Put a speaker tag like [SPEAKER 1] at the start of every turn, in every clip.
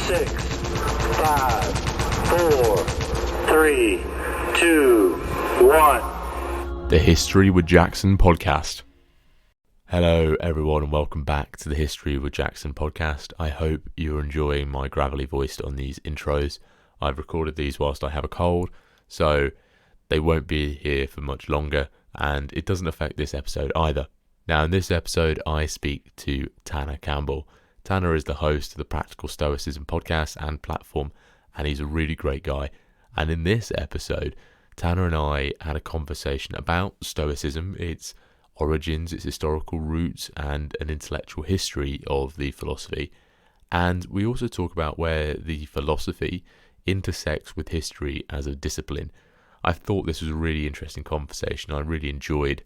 [SPEAKER 1] 6, 5, 4, 3, 2, 1.
[SPEAKER 2] The History with Jackson podcast. Hello everyone and welcome back to the History with Jackson podcast. I hope you're enjoying my gravelly voice on these intros. I've recorded these whilst I have a cold, so they won't be here for much longer, and it doesn't affect this episode either. Now in this episode I speak to Tanner Campbell. Tanner is the host of the Practical Stoicism podcast and platform, and he's a really great guy. And in this episode, Tanner and I had a conversation about Stoicism, its origins, its historical roots, and an intellectual history of the philosophy. And we also talk about where the philosophy intersects with history as a discipline. I thought this was a really interesting conversation. I really enjoyed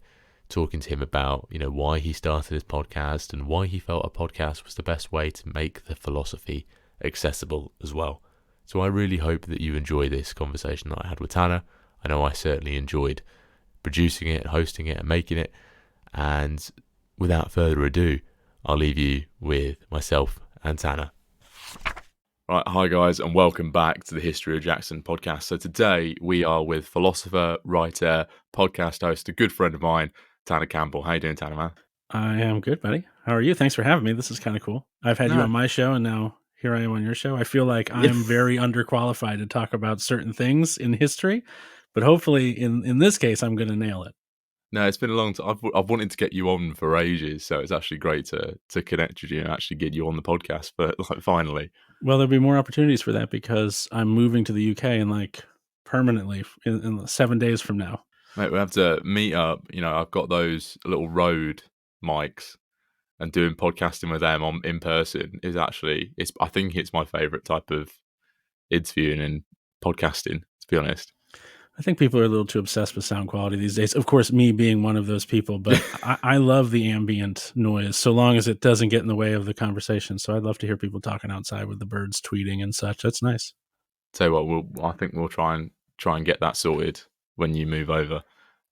[SPEAKER 2] talking to him about, why he started his podcast and why he felt a podcast was the best way to make the philosophy accessible as well. So I really hope that you enjoy this conversation that I had with Tanner. I know I certainly enjoyed producing it, hosting it, and making it. And without further ado, I'll leave you with myself and Tanner. Right, hi guys, and welcome back to the History of Jackson podcast. So today we are with philosopher, writer, podcast host, a good friend of mine, Tanner Campbell. How you doing, Tanner, man?
[SPEAKER 3] I am good, buddy. How are you? Thanks for having me. This is kind of cool. I've had you on my show, and now here I am on your show. I feel like I'm very underqualified to talk about certain things in history, but hopefully in this case, I'm going to nail it.
[SPEAKER 2] No, it's been a long time. I've wanted to get you on for ages, so it's actually great to connect with you and actually get you on the podcast. But finally,
[SPEAKER 3] well, there'll be more opportunities for that because I'm moving to the UK and permanently in 7 days from now.
[SPEAKER 2] Mate, we have to meet up. I've got those little Rode mics, and doing podcasting with them in person is actually I think it's my favourite type of interviewing and podcasting, to be honest.
[SPEAKER 3] I think people are a little too obsessed with sound quality these days. Of course, me being one of those people, but I love the ambient noise so long as it doesn't get in the way of the conversation. So I'd love to hear people talking outside with the birds tweeting and such. That's nice.
[SPEAKER 2] Tell you what, I think we'll try and get that sorted when you move over,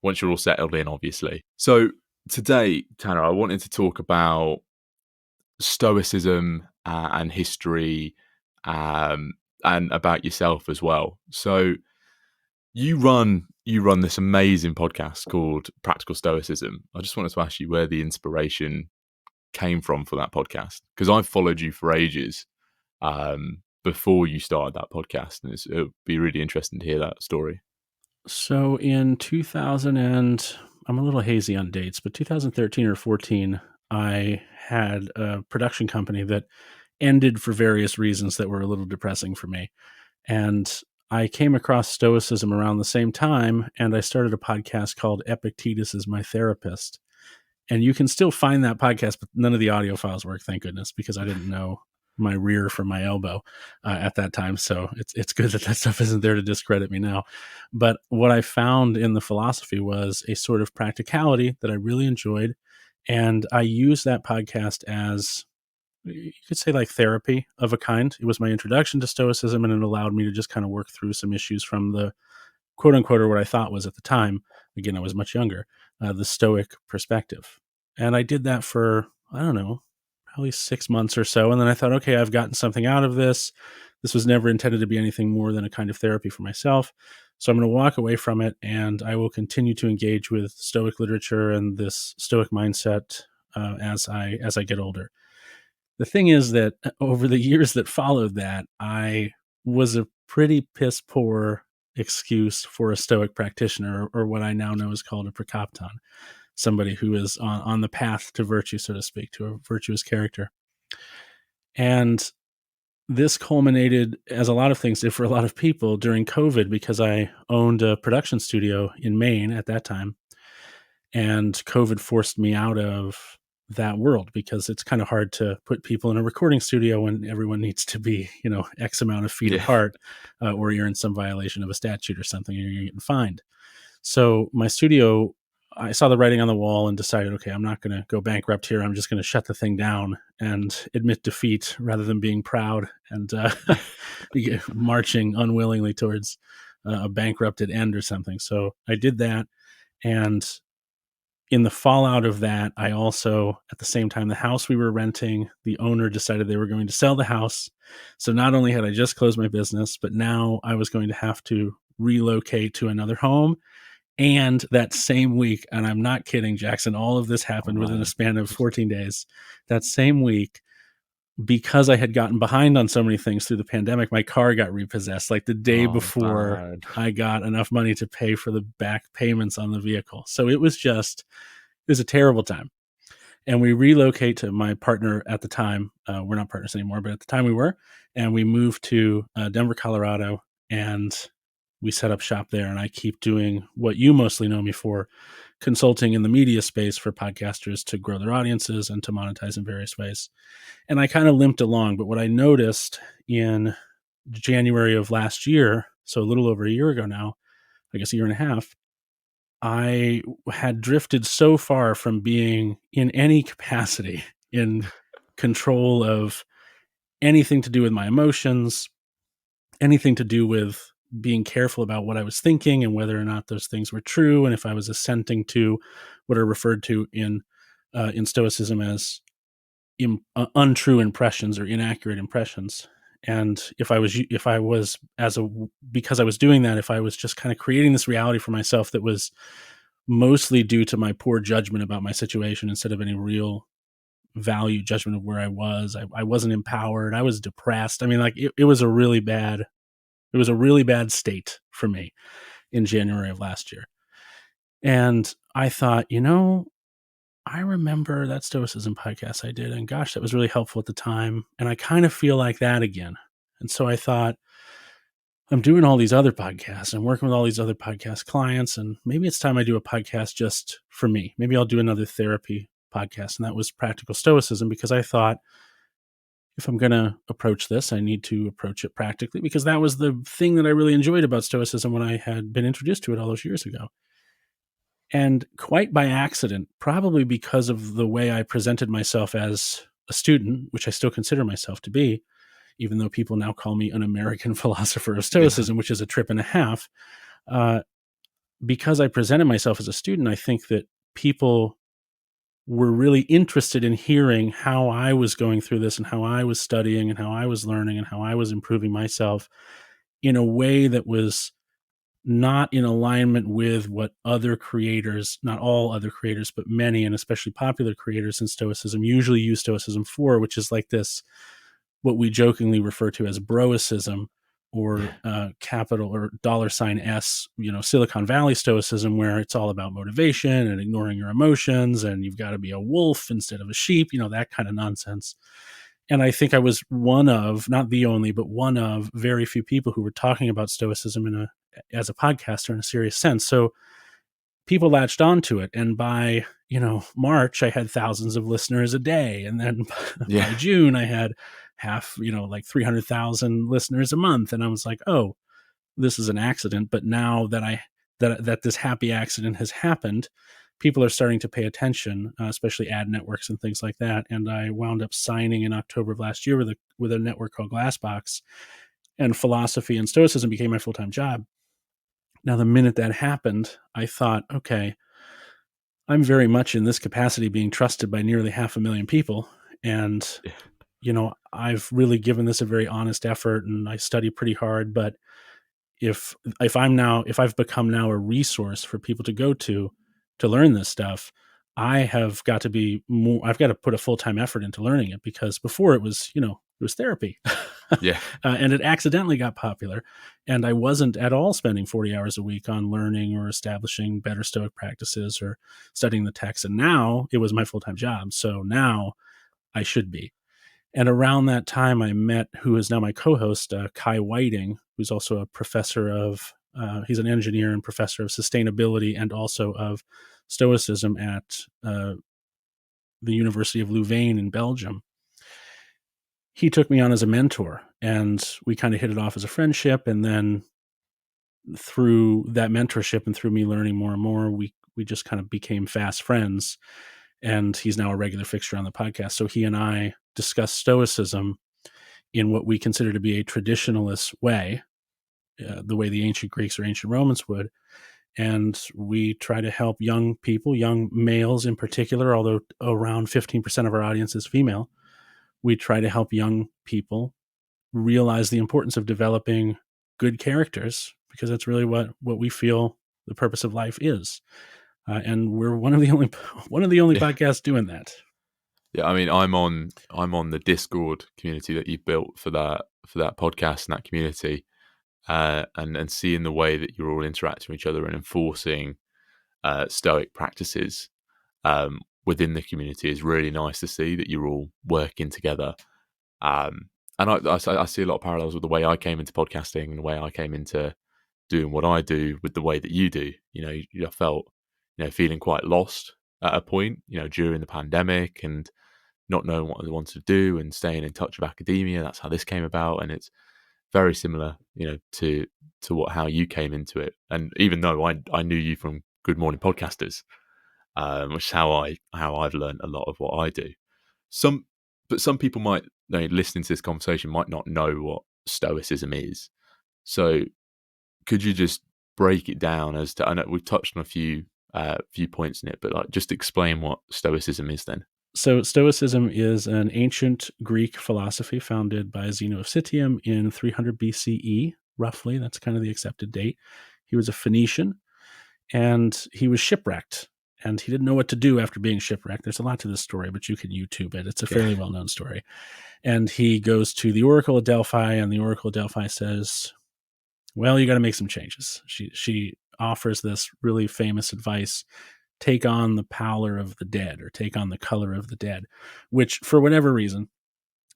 [SPEAKER 2] once you're all settled in, obviously. So today, Tanner, I wanted to talk about Stoicism and history, and about yourself as well. So you run this amazing podcast called Practical Stoicism. I just wanted to ask you where the inspiration came from for that podcast, because I've followed you for ages before you started that podcast, and it would be really interesting to hear that story.
[SPEAKER 3] So in 2000 and I'm a little hazy on dates, but 2013 or 14, I had a production company that ended for various reasons that were a little depressing for me. And I came across Stoicism around the same time, and I started a podcast called Epictetus is My Therapist. And you can still find that podcast, but none of the audio files work, thank goodness, because I didn't know my rear from my elbow at that time. So it's good that stuff isn't there to discredit me now. But what I found in the philosophy was a sort of practicality that I really enjoyed. And I used that podcast as, you could say, like therapy of a kind. It was my introduction to Stoicism, and it allowed me to just kind of work through some issues from the quote unquote, or what I thought was at the time, again, I was much younger, the Stoic perspective. And I did that for, I don't know, probably 6 months or so. And then I thought, okay, I've gotten something out of this. This was never intended to be anything more than a kind of therapy for myself. So I'm going to walk away from it, and I will continue to engage with Stoic literature and this Stoic mindset as I get older. The thing is that over the years that followed that, I was a pretty piss poor excuse for a Stoic practitioner, or what I now know is called a prakopton, somebody who is on the path to virtue, so to speak, to a virtuous character. And this culminated, as a lot of things did for a lot of people, during COVID, because I owned a production studio in Maine at that time. And COVID forced me out of that world, because it's kind of hard to put people in a recording studio when everyone needs to be, X amount of feet apart, or you're in some violation of a statute or something, and you're getting fined. So my studio, I saw the writing on the wall and decided, okay, I'm not going to go bankrupt here. I'm just going to shut the thing down and admit defeat rather than being proud and marching unwillingly towards a bankrupted end or something. So I did that. And in the fallout of that, I also, at the same time, the house we were renting, the owner decided they were going to sell the house. So not only had I just closed my business, but now I was going to have to relocate to another home. And that same week, and I'm not kidding, Jackson, all of this happened within a span of 14 days. That same week, because I had gotten behind on so many things through the pandemic, my car got repossessed like the day before I got enough money to pay for the back payments on the vehicle. So it was a terrible time. And we relocate to my partner at the time. We're not partners anymore, but at the time we were. And we moved to Denver, Colorado, and we set up shop there. And I keep doing what you mostly know me for, consulting in the media space for podcasters to grow their audiences and to monetize in various ways. And I kind of limped along. But what I noticed in January of last year, so a little over a year ago now, I guess a year and a half, I had drifted so far from being in any capacity in control of anything to do with my emotions, anything to do with being careful about what I was thinking and whether or not those things were true, and if I was assenting to what are referred to in Stoicism as untrue impressions or inaccurate impressions. And because I was doing that, if I was just kind of creating this reality for myself that was mostly due to my poor judgment about my situation instead of any real value judgment of where I was, I wasn't empowered. I was depressed. I mean, like it was a really bad state for me in January of last year. And I thought, I remember that Stoicism podcast I did, and gosh, that was really helpful at the time. And I kind of feel like that again. And so I thought, I'm doing all these other podcasts and working with all these other podcast clients, and maybe it's time I do a podcast just for me. Maybe I'll do another therapy podcast. And that was Practical Stoicism, because I thought, if I'm going to approach this, I need to approach it practically, because that was the thing that I really enjoyed about Stoicism when I had been introduced to it all those years ago. And quite by accident, probably because of the way I presented myself as a student, which I still consider myself to be, even though people now call me an American philosopher of Stoicism, which is a trip and a half. Because I presented myself as a student, I think that people were really interested in hearing how I was going through this and how I was studying and how I was learning and how I was improving myself in a way that was not in alignment with what other creators, not all other creators, but many, and especially popular creators in Stoicism, usually use Stoicism for, which is like this, what we jokingly refer to as broicism, or capital or $S, Silicon Valley Stoicism, where it's all about motivation and ignoring your emotions, and you've got to be a wolf instead of a sheep, that kind of nonsense. And I think I was one of, not the only, but one of very few people who were talking about Stoicism as a podcaster in a serious sense. So people latched onto it. And by, March, I had thousands of listeners a day. And then by June, I had like 300,000 listeners a month. And I was like, oh, this is an accident. But now that this happy accident has happened, people are starting to pay attention, especially ad networks and things like that. And I wound up signing in October of last year with a network called Glassbox, and philosophy and Stoicism became my full-time job. Now, the minute that happened, I thought, okay, I'm very much in this capacity being trusted by nearly 500,000 people. And, I've really given this a very honest effort, and I study pretty hard. But if I've become now a resource for people to go to learn this stuff, I have got to be more, I've got to put a full-time effort into learning it, because before it was therapy. And it accidentally got popular, and I wasn't at all spending 40 hours a week on learning or establishing better Stoic practices or studying the text. And now it was my full-time job. So now I should be. And around that time, I met who is now my co-host, Kai Whiting, who's also a professor of, he's an engineer and professor of sustainability and also of Stoicism at the University of Louvain in Belgium. He took me on as a mentor, and we kind of hit it off as a friendship. And then through that mentorship and through me learning more and more, we just kind of became fast friends. And he's now a regular fixture on the podcast. So he and I discuss Stoicism in what we consider to be a traditionalist way, the way the ancient Greeks or ancient Romans would. And we try to help young people, young males in particular, although around 15% of our audience is female. We try to help young people realize the importance of developing good characters, because that's really what we feel the purpose of life is. And we're one of the only
[SPEAKER 2] Yeah.
[SPEAKER 3] podcasts doing that.
[SPEAKER 2] Yeah, I mean, I'm on the Discord community that you've built for that podcast and that community, and seeing the way that you're all interacting with each other and enforcing Stoic practices within the community is really nice to see that you're all working together. And I see a lot of parallels with the way I came into podcasting and the way I came into doing what I do with the way that you do. I felt, feeling quite lost at a point, during the pandemic and not knowing what I wanted to do and staying in touch with academia. That's how this came about. And it's very similar, to how you came into it. And even though I knew you from Good Morning Podcasters, which is how I've learned a lot of what I do. But some people might, listening to this conversation, might not know what Stoicism is. So could you just break it down as to? I know we've touched on a few points in it, but just explain what Stoicism is then.
[SPEAKER 3] So Stoicism is an ancient Greek philosophy founded by Zeno of Citium in 300 BCE, roughly. That's kind of the accepted date. He was a Phoenician, and he was shipwrecked, and he didn't know what to do after being shipwrecked. There's a lot to this story, but you can YouTube it. It's a fairly well-known story. And he goes to the Oracle of Delphi, and the Oracle of Delphi says, well, you got to make some changes. She offers this really famous advice: take on the pallor of the dead, or take on the color of the dead, which for whatever reason,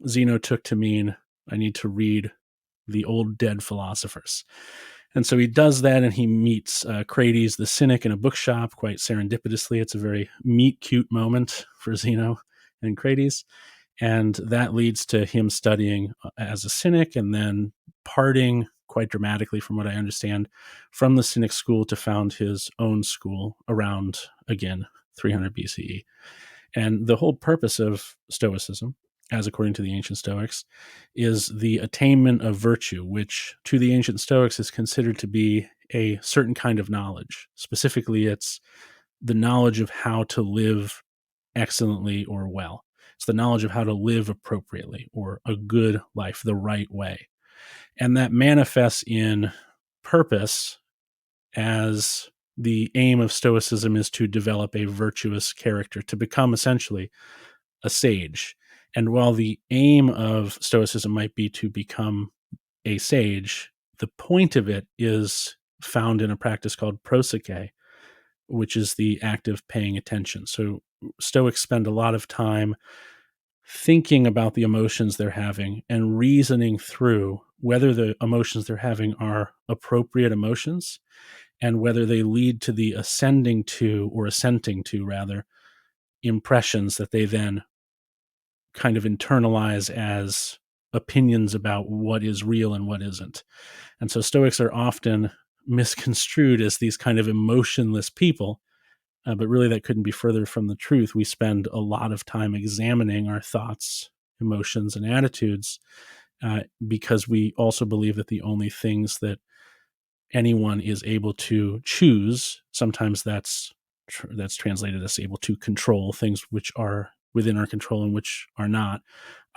[SPEAKER 3] Zeno took to mean I need to read the old dead philosophers. And so he does that, and he meets Crates the cynic in a bookshop quite serendipitously. It's a very meet-cute moment for Zeno and Crates. And that leads to him studying as a cynic, and then parting quite dramatically, from what I understand, from the cynic school to found his own school around, again, 300 BCE. And the whole purpose of Stoicism, as according to the ancient Stoics, is the attainment of virtue, which to the ancient Stoics is considered to be a certain kind of knowledge. Specifically, it's the knowledge of how to live excellently or well. It's the knowledge of how to live appropriately, or a good life, the right way. And that manifests in purpose, as the aim of Stoicism is to develop a virtuous character, to become essentially a sage. And while the aim of Stoicism might be to become a sage, the point of it is found in a practice called prosike, which is the act of paying attention. So Stoics spend a lot of time thinking about the emotions they're having and reasoning through whether the emotions they're having are appropriate emotions, and whether they lead to the assenting to, or assenting to rather, impressions that they then kind of internalize as opinions about what is real and what isn't. And so Stoics are often misconstrued as these kind of emotionless people, but really that couldn't be further from the truth. We spend a lot of time examining our thoughts, emotions, and attitudes, because we also believe that the only things that anyone is able to choose, sometimes that's translated as able to control, things which are within our control and which are not.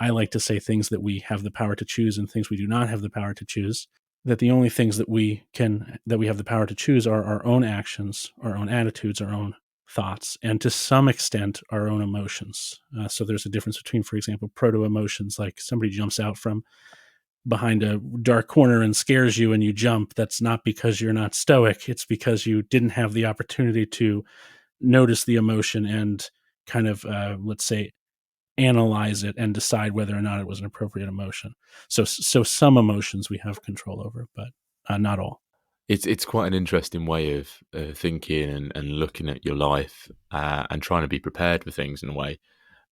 [SPEAKER 3] I like to say things that we have the power to choose and things we do not have the power to choose. That the only things that we have the power to choose are our own actions, our own attitudes, our own thoughts, and to some extent our own emotions. So there's a difference between, for example, proto-emotions, like somebody jumps out from behind a dark corner and scares you and you jump. That's not because you're not stoic. It's because you didn't have the opportunity to notice the emotion and kind of, let's say, analyze it and decide whether or not it was an appropriate emotion. So some emotions we have control over, but not all.
[SPEAKER 2] It's quite an interesting way of thinking and looking at your life, and trying to be prepared for things in a way,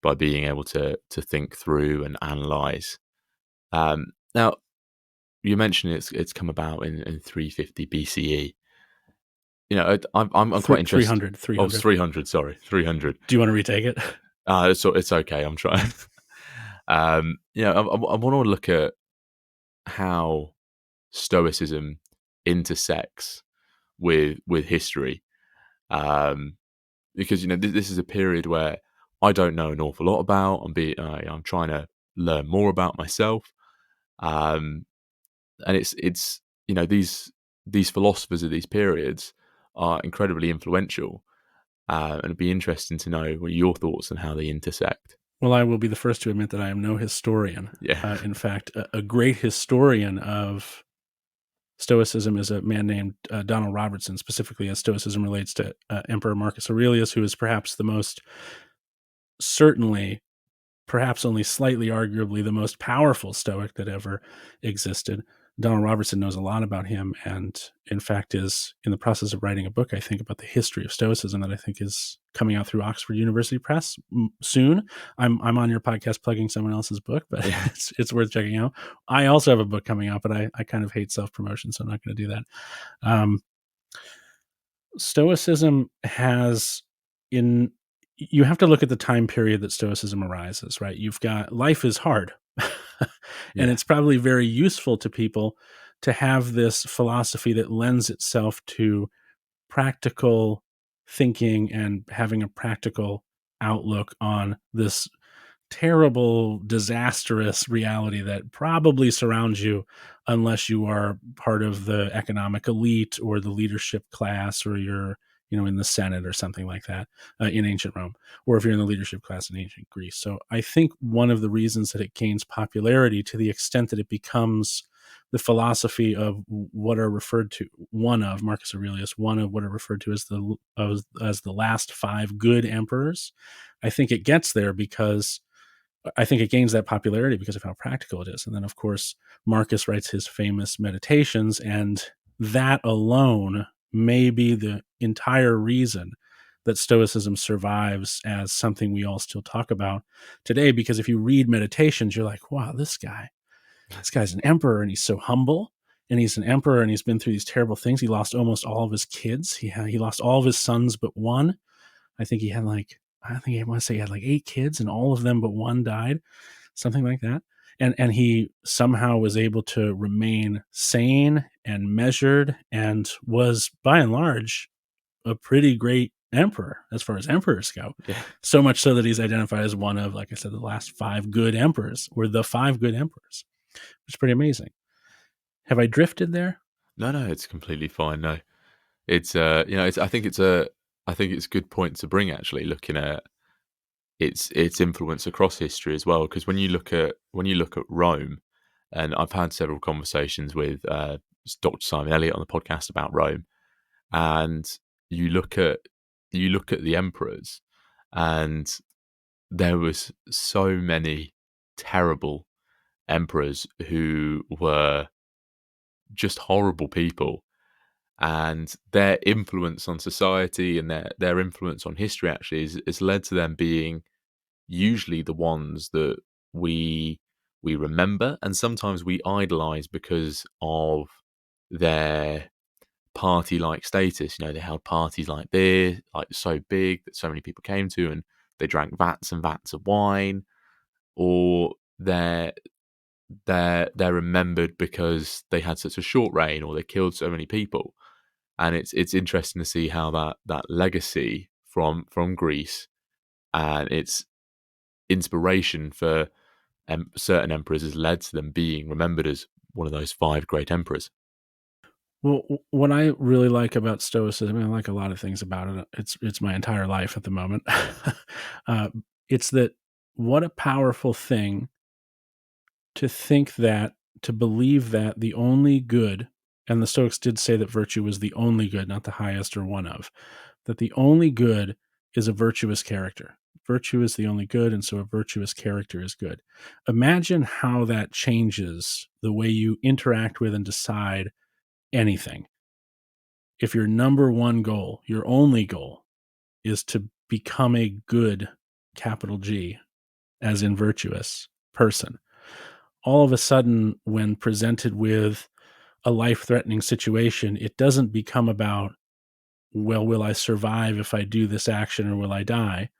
[SPEAKER 2] by being able to think through and analyze. Now, you mentioned it's come about in 350 BCE. I'm quite interested.
[SPEAKER 3] 300.
[SPEAKER 2] Oh, 300. Sorry, 300.
[SPEAKER 3] Do you want to retake it?
[SPEAKER 2] It's okay. I'm trying. I want to look at how Stoicism intersects with history, because this is a period where I don't know an awful lot about. I'm trying to learn more about myself, um, and it's these philosophers of these periods are incredibly influential, and it'd be interesting to know what your thoughts on how they intersect.
[SPEAKER 3] Well, I will be the first to admit that I am no historian.
[SPEAKER 2] Yeah,
[SPEAKER 3] In fact, a great historian of Stoicism is a man named Donald Robertson, specifically as Stoicism relates to Emperor Marcus Aurelius, who is perhaps the most, certainly, perhaps only slightly arguably, the most powerful Stoic that ever existed. Donald Robertson knows a lot about him, and in fact is in the process of writing a book, I think, about the history of Stoicism that I think is coming out through Oxford University Press soon. I'm on your podcast plugging someone else's book, but
[SPEAKER 2] yeah,
[SPEAKER 3] it's worth checking out. I also have a book coming out, but I kind of hate self-promotion, so I'm not going to do that. Stoicism has in you have to look at the time period that Stoicism arises, right? You've got life is hard. And
[SPEAKER 2] yeah,
[SPEAKER 3] it's probably very useful to people to have this philosophy that lends itself to practical thinking and having a practical outlook on this terrible, disastrous reality that probably surrounds you unless you are part of the economic elite or the leadership class, or you're in the Senate or something like that in ancient Rome, or if you're in the leadership class in ancient Greece. So I think one of the reasons that it gains popularity to the extent that it becomes the philosophy of what are referred to, one of Marcus Aurelius, one of what are referred to as the last five good emperors. I think it gets there because I think it gains that popularity because of how practical it is. And then, of course, Marcus writes his famous Meditations, and that alone may be the entire reason that Stoicism survives as something we all still talk about today. Because if you read Meditations, you're like, wow, this guy's an emperor, and he's so humble. And he's an emperor, and he's been through these terrible things. He lost almost all of his kids. He lost all of his sons but one. I think he want to say he had like 8 kids, and all of them but one died, something like that. And he somehow was able to remain sane and measured, and was by and large a pretty great emperor as far as emperors go.
[SPEAKER 2] yeah.
[SPEAKER 3] So much so that he's identified as one of, like I said, the last 5 good emperors, or the 5 good emperors, which is pretty amazing. Have I drifted there?
[SPEAKER 2] No, it's completely fine. No, it's I think it's a good point to bring, actually, looking at its influence across history as well. Because when you look at Rome, and I've had several conversations with Dr. Simon Elliott on the podcast about Rome, and you look at the emperors, and there was so many terrible emperors who were just horrible people, and their influence on society and their influence on history actually is led to them being usually the ones that we remember, and sometimes we idolize because of their party-like status. They held parties like this, like so big that so many people came to, and they drank vats and vats of wine, or they're remembered because they had such a short reign, or they killed so many people. And it's interesting to see how that legacy from Greece and its inspiration for certain emperors has led to them being remembered as one of those 5 great emperors.
[SPEAKER 3] Well, what I really like about Stoicism, and I like a lot of things about it. It's my entire life at the moment. uh, it's that what a powerful thing to think that, to believe that the only good, and the Stoics did say that virtue was the only good, not the highest or one of, that the only good is a virtuous character. Virtue is the only good, and so a virtuous character is good. Imagine how that changes the way you interact with and decide anything. If your number one goal, your only goal, is to become a good, capital G, as in virtuous person, all of a sudden, when presented with a life-threatening situation, it doesn't become about, well, will I survive if I do this action, or will I die?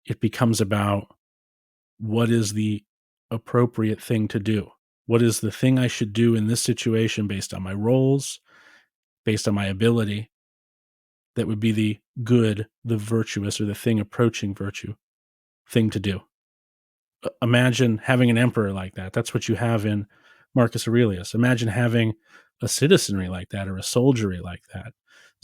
[SPEAKER 3] It becomes about, what is the appropriate thing to do? What is the thing I should do in this situation based on my roles, based on my ability that would be the good, the virtuous, or the thing approaching virtue thing to do. Imagine having an emperor like that. That's what you have in Marcus Aurelius. Imagine having a citizenry like that or a soldiery like that.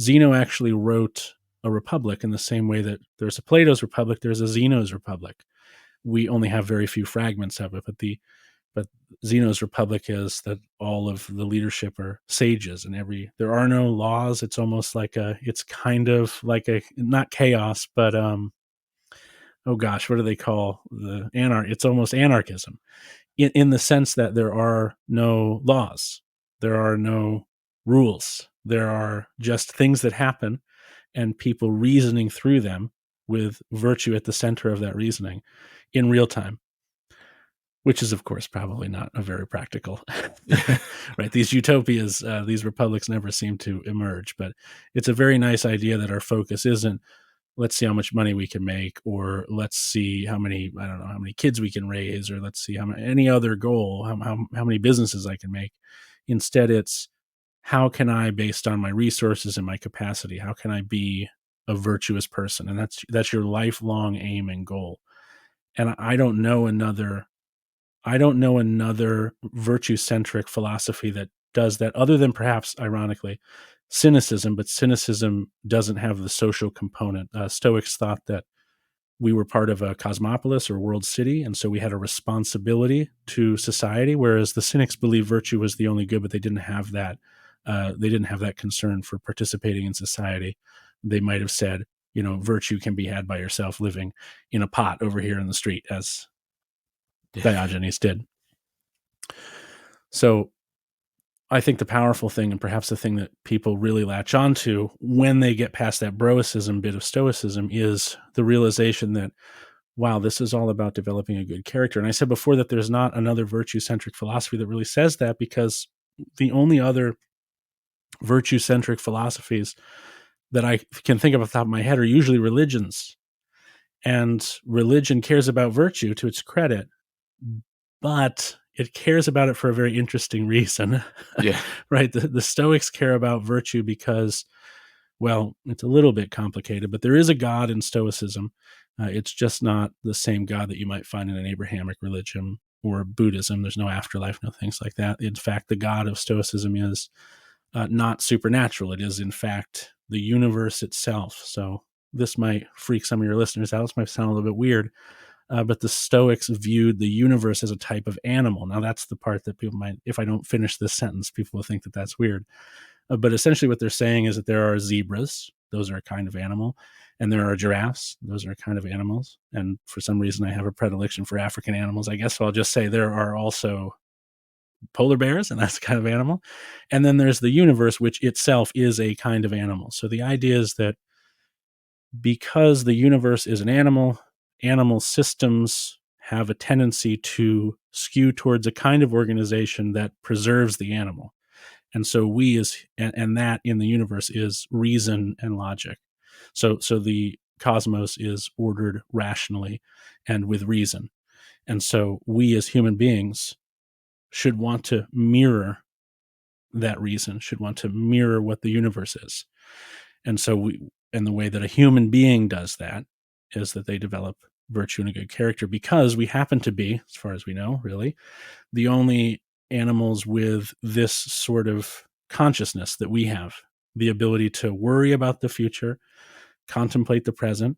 [SPEAKER 3] Zeno actually wrote a republic in the same way that there's a Plato's republic, there's a Zeno's republic. We only have very few fragments of it, but Zeno's republic is that all of the leadership are sages, and there are no laws. It's almost like it's kind of like not chaos, but oh gosh, what do they call the it's almost anarchism in the sense that there are no laws, there are no rules, there are just things that happen and people reasoning through them with virtue at the center of that reasoning in real time, which is of course probably not a very practical, right? These utopias, these republics never seem to emerge, but it's a very nice idea that our focus isn't, let's see how much money we can make, or let's see how many, I don't know, how many kids we can raise, or let's see any other goal, how many businesses I can make. Instead, it's how can I, based on my resources and my capacity, how can I be a virtuous person? And that's your lifelong aim and goal. And I don't know another virtue-centric philosophy that does that, other than perhaps, ironically, cynicism, but cynicism doesn't have the social component. Stoics thought that we were part of a cosmopolis or world city, and so we had a responsibility to society, whereas the cynics believed virtue was the only good, but they didn't have that. They didn't have that concern for participating in society. They might have said, virtue can be had by yourself living in a pot over here in the street, as Diogenes did. So I think the powerful thing, and perhaps the thing that people really latch onto when they get past that Broicism bit of Stoicism, is the realization that, wow, this is all about developing a good character. And I said before that there's not another virtue-centric philosophy that really says that, because the only other virtue-centric philosophies that I can think of off the top of my head are usually religions. And religion cares about virtue to its credit, but it cares about it for a very interesting reason.
[SPEAKER 2] Yeah.
[SPEAKER 3] Right? The Stoics care about virtue because, well, it's a little bit complicated, but there is a God in Stoicism. It's just not the same God that you might find in an Abrahamic religion or Buddhism. There's no afterlife, no things like that. In fact, the God of Stoicism is not supernatural. It is, in fact, the universe itself. So this might freak some of your listeners out. This might sound a little bit weird. But the Stoics viewed the universe as a type of animal. Now, that's the part that people might, if I don't finish this sentence, people will think that that's weird. But essentially what they're saying is that there are zebras. Those are a kind of animal. And there are giraffes. Those are a kind of animals. And for some reason, I have a predilection for African animals, I guess. So I'll just say there are also polar bears, and that's a kind of animal. And then there's the universe, which itself is a kind of animal. So the idea is that because the universe is an animal systems have a tendency to skew towards a kind of organization that preserves the animal. And so and that in the universe is reason and logic. So the cosmos is ordered rationally and with reason. And so we as human beings should want to mirror that reason, should want to mirror what the universe is. And so and the way that a human being does that is that they develop virtue and a good character, because we happen to be, as far as we know, really, the only animals with this sort of consciousness that we have, the ability to worry about the future, contemplate the present,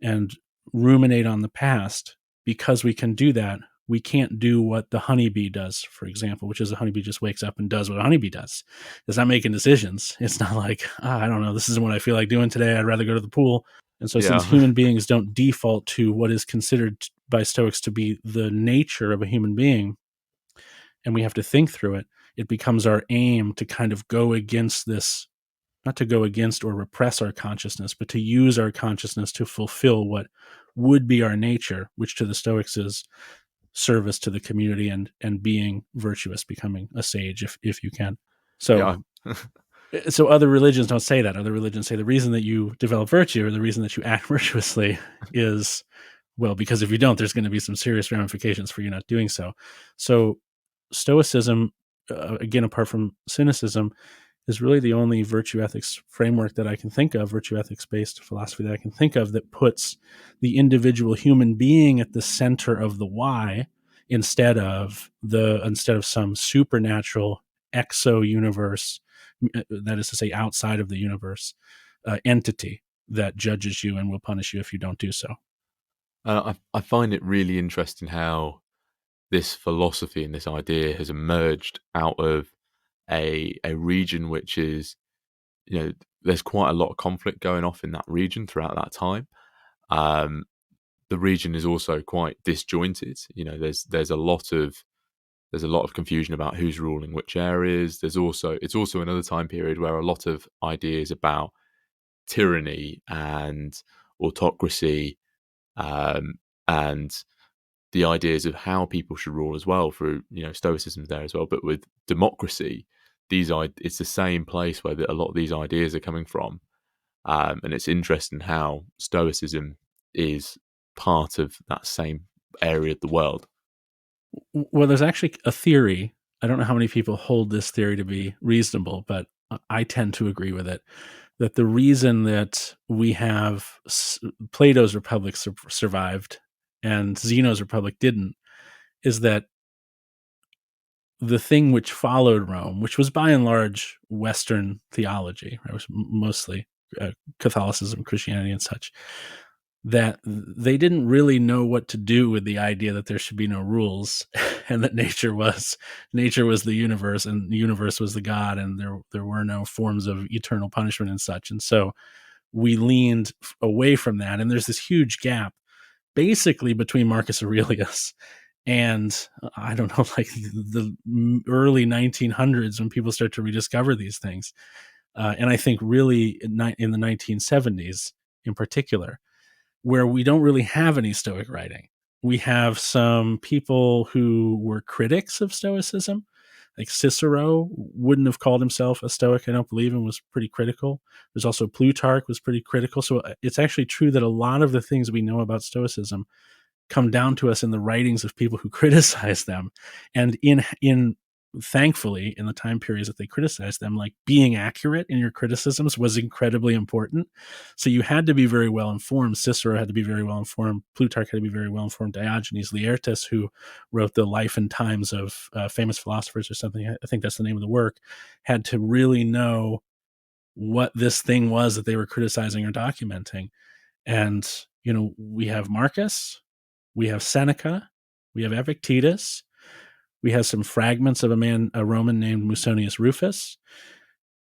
[SPEAKER 3] and ruminate on the past. Because we can do that, we can't do what the honeybee does, for example, which is a honeybee just wakes up and does what a honeybee does. It's not making decisions. It's not like, I don't know, this isn't what I feel like doing today. I'd rather go to the pool. And so since human beings don't default to what is considered by Stoics to be the nature of a human being, and we have to think through it, it becomes our aim to kind of go against this, not to go against or repress our consciousness, but to use our consciousness to fulfill what would be our nature, which to the Stoics is service to the community and being virtuous, becoming a sage if you can. So so other religions don't say that. Other religions say the reason that you develop virtue, or the reason that you act virtuously, is, well, because if you don't, there's going to be some serious ramifications for you not doing so. So Stoicism, again, apart from cynicism, is really the only virtue ethics framework that I can think of, virtue ethics based philosophy that I can think of, that puts the individual human being at the center of the why instead of some supernatural exo universe, that is to say outside of the universe, entity that judges you and will punish you if you don't do so.
[SPEAKER 2] I find it really interesting how this philosophy and this idea has emerged out of a region which is, there's quite a lot of conflict going off in that region throughout that time. The region is also quite disjointed. There's a lot of confusion about who's ruling which areas. It's also another time period where a lot of ideas about tyranny and autocracy, and the ideas of how people should rule as well, through Stoicism there as well. But with democracy, it's the same place where a lot of these ideas are coming from, and it's interesting how Stoicism is part of that same area of the world.
[SPEAKER 3] Well, there's actually a theory. I don't know how many people hold this theory to be reasonable, but I tend to agree with it, that the reason that we have Plato's Republic survived and Zeno's Republic didn't is that the thing which followed Rome, which was by and large Western theology, right, was mostly Catholicism, Christianity, and such, that they didn't really know what to do with the idea that there should be no rules, and that nature was the universe, and the universe was the God, and there were no forms of eternal punishment and such. And so we leaned away from that, and there's this huge gap basically between Marcus Aurelius and I don't know, like the early 1900s, when people start to rediscover these things. And I think really in the 1970s in particular, where we don't really have any Stoic writing. We have some people who were critics of Stoicism, like Cicero wouldn't have called himself a Stoic, I don't believe, and was pretty critical. There's also Plutarch was pretty critical. So it's actually true that a lot of the things we know about Stoicism come down to us in the writings of people who criticize them. And in thankfully, in the time periods that they criticized them, like being accurate in your criticisms was incredibly important. So you had to be very well informed. Cicero had to be very well informed. Plutarch had to be very well informed. Diogenes Laertius, who wrote the Life and Times of Famous Philosophers or something, I think that's the name of the work, had to really know what this thing was that they were criticizing or documenting. And, we have Marcus, we have Seneca, we have Epictetus, we have some fragments of a Roman named Musonius Rufus.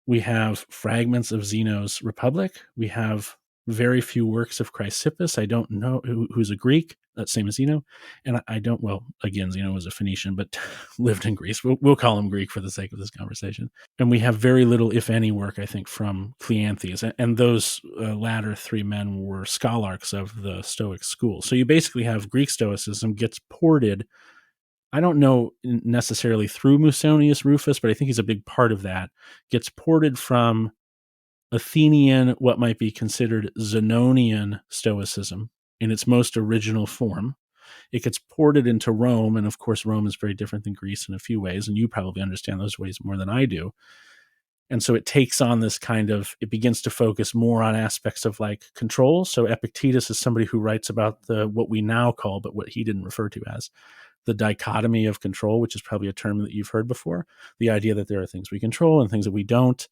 [SPEAKER 3] We have fragments of Zeno's Republic. We have very few works of Chrysippus. I don't know who's a Greek, that's same as Zeno. And I don't, well, again, Zeno was a Phoenician, but lived in Greece. We'll call him Greek for the sake of this conversation. And we have very little, if any, work, I think, from Cleanthes. And those latter three men were scholarchs of the Stoic school. So you basically have Greek Stoicism gets ported, I don't know necessarily through Musonius Rufus, but I think he's a big part of that, gets ported from Athenian, what might be considered Zenonian Stoicism in its most original form. It gets ported into Rome, and of course Rome is very different than Greece in a few ways, and you probably understand those ways more than I do. And so it takes on this it begins to focus more on aspects of like control. So Epictetus is somebody who writes about what we now call, but what he didn't refer to as, the dichotomy of control, which is probably a term that you've heard before, the idea that there are things we control and things that we don't.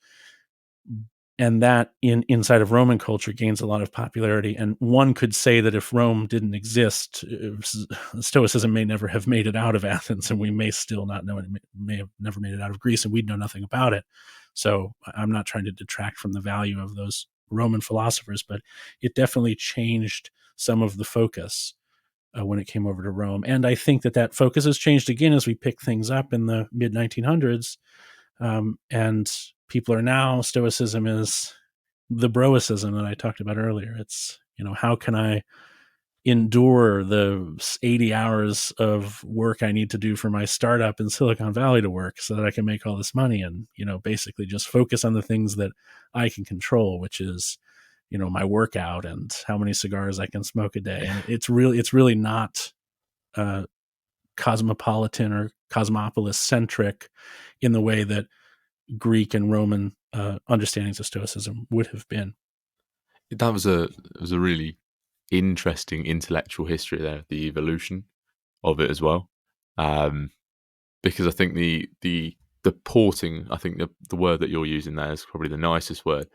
[SPEAKER 3] And that inside of Roman culture gains a lot of popularity. And one could say that if Rome didn't exist, Stoicism may never have made it out of Athens, and we may still not know it. It may have never made it out of Greece, and we'd know nothing about it. So I'm not trying to detract from the value of those Roman philosophers, but it definitely changed some of the focus when it came over to Rome. And I think that focus has changed again as we pick things up in the mid 1900s. And people are now, Stoicism is the broicism that I talked about earlier. It's, how can I endure the 80 hours of work I need to do for my startup in Silicon Valley to work so that I can make all this money, and, basically just focus on the things that I can control, which is, my workout and how many cigars I can smoke a day. And it's really not cosmopolitan or cosmopolis centric in the way that Greek and Roman understandings of Stoicism would have been.
[SPEAKER 2] That was a really interesting intellectual history there, the evolution of it as well. Because I think the porting, I think the word that you're using there is probably the nicest word.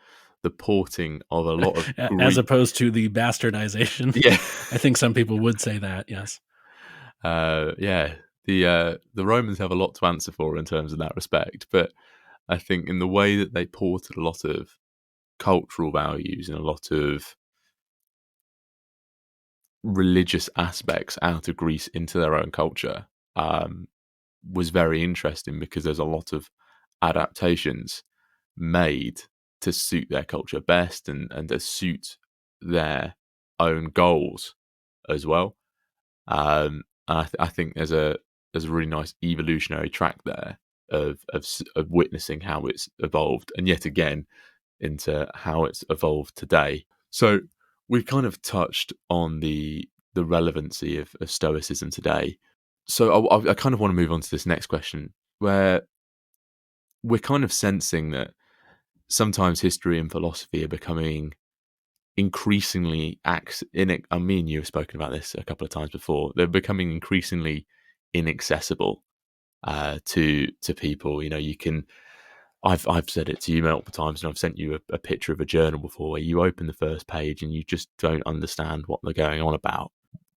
[SPEAKER 2] The porting of a lot of
[SPEAKER 3] As
[SPEAKER 2] Greek,
[SPEAKER 3] opposed to the bastardization.
[SPEAKER 2] yeah,
[SPEAKER 3] I think some people would say that, yes.
[SPEAKER 2] yeah. The Romans have a lot to answer for in terms of that respect, but I think in the way that they ported a lot of cultural values and a lot of religious aspects out of Greece into their own culture, was very interesting because there's a lot of adaptations made to suit their culture best and to suit their own goals as well. I think there's a really nice evolutionary track there of witnessing how it's evolved, and yet again into how it's evolved today. So we've kind of touched on the relevancy of Stoicism today. So I kind of want to move on to this next question, where we're kind of sensing that sometimes history and philosophy are becoming increasingly I mean, you've spoken about this a couple of times before. They're becoming increasingly inaccessible to people. You know, you can. I've said it to you multiple times, and I've sent you a picture of a journal before where you open the first page and you just don't understand what they're going on about.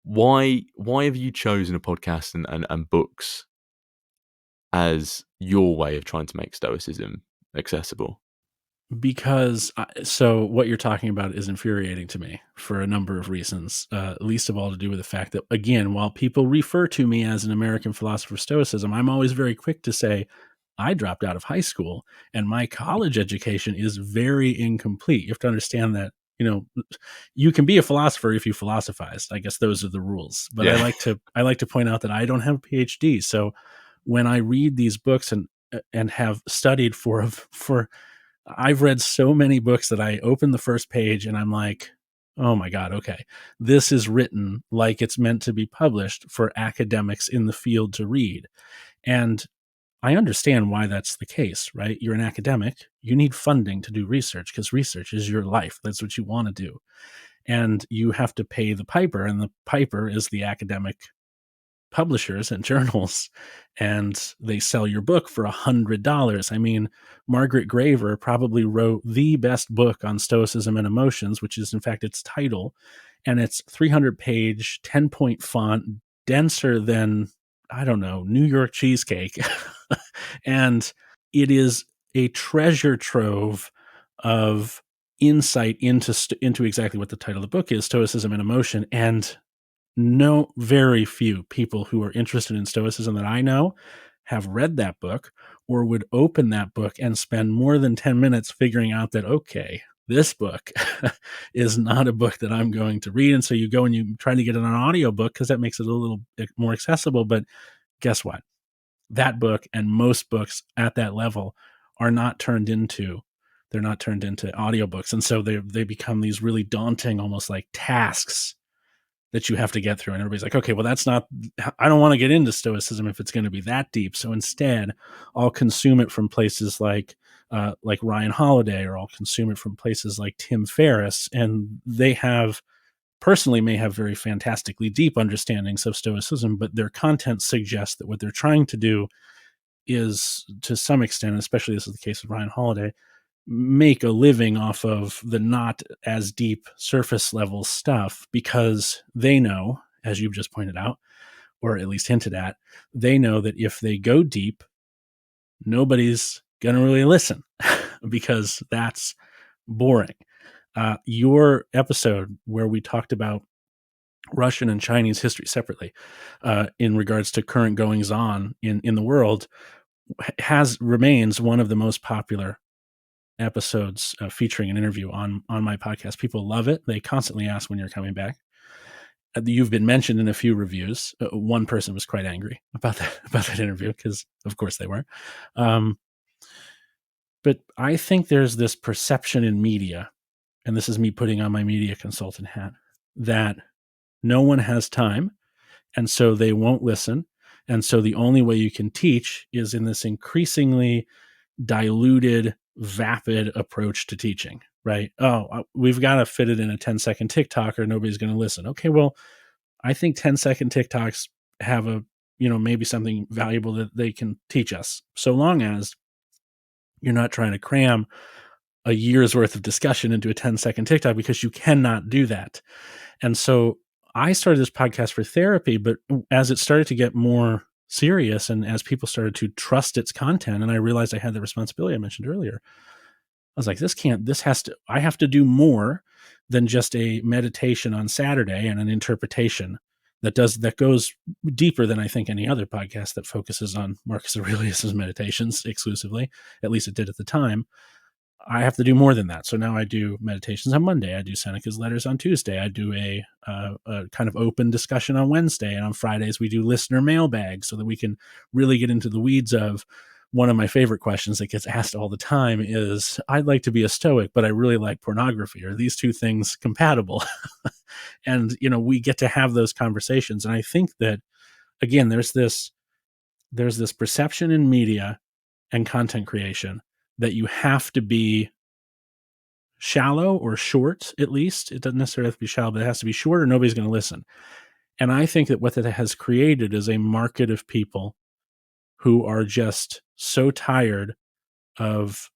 [SPEAKER 2] Why have you chosen a podcast and books as your way of trying to make Stoicism accessible?
[SPEAKER 3] Because so what you're talking about is infuriating to me for a number of reasons, least of all to do with the fact that, again, while people refer to me as an American philosopher of Stoicism, I'm always very quick to say I dropped out of high school and my college education is very incomplete. You have to understand that, you can be a philosopher if you philosophize. I guess those are the rules. But
[SPEAKER 2] Yeah.
[SPEAKER 3] I like to point out that I don't have a PhD. So when I read these books and have studied for I've read so many books that I open the first page and I'm like, oh my God, okay. This is written like it's meant to be published for academics in the field to read. And I understand why that's the case, right? You're an academic. You need funding to do research because research is your life. That's what you want to do. And you have to pay the piper, and the piper is the academic publishers and journals, and they sell your book for $100. I mean, Margaret Graver probably wrote the best book on Stoicism and emotions, which is in fact its title, and it's 300-page, 10-point font, denser than, I don't know, New York cheesecake. And it is a treasure trove of insight into exactly what the title of the book is, Stoicism and Emotion. And very few people who are interested in Stoicism that I know have read that book or would open that book and spend more than 10 minutes figuring out that, okay, this book is not a book that I'm going to read. And so you go and you try to get an audiobook because that makes it a little bit more accessible. But guess what? That book and most books at that level are not turned into audiobooks. And so they become these really daunting, almost like tasks that you have to get through. And everybody's like, okay, well, I don't want to get into Stoicism if it's going to be that deep. So instead, I'll consume it from places like Ryan Holiday, or I'll consume it from places like Tim Ferriss. And they may have very fantastically deep understandings of Stoicism, but their content suggests that what they're trying to do is, to some extent, especially this is the case with Ryan Holiday, make a living off of the not as deep surface level stuff, because they know, as you've just pointed out, or at least hinted at, they know that if they go deep, nobody's going to really listen because that's boring. Your episode where we talked about Russian and Chinese history separately, in regards to current goings on in the world, remains one of the most popular episodes featuring an interview on my podcast. People love it. They constantly ask when you're coming back. You've been mentioned in a few reviews. One person was quite angry about that interview because, of course, they were. But I think there's this perception in media, and this is me putting on my media consultant hat, that no one has time, and so they won't listen. And so the only way you can teach is in this increasingly diluted, vapid approach to teaching, right? Oh, we've got to fit it in a 10-second TikTok or nobody's going to listen. Okay, well, I think 10-second TikToks have maybe something valuable that they can teach us, so long as you're not trying to cram a year's worth of discussion into a 10-second TikTok, because you cannot do that. And so I started this podcast for therapy, but as it started to get more serious and as people started to trust its content, and I realized I had the responsibility I mentioned earlier, I was like, I have to do more than just a meditation on Saturday and an interpretation that goes deeper than I think any other podcast that focuses on Marcus Aurelius's meditations exclusively. At least it did at the time. I have to do more than that. So now I do meditations on Monday. I do Seneca's letters on Tuesday. I do a kind of open discussion on Wednesday. And on Fridays, we do listener mailbag so that we can really get into the weeds of one of my favorite questions that gets asked all the time is, I'd like to be a Stoic, but I really like pornography. Are these two things compatible? And, we get to have those conversations. And I think that, again, there's this perception in media and content creation that you have to be shallow or short, at least. It doesn't necessarily have to be shallow, but it has to be short or nobody's going to listen. And I think that what that has created is a market of people who are just so tired of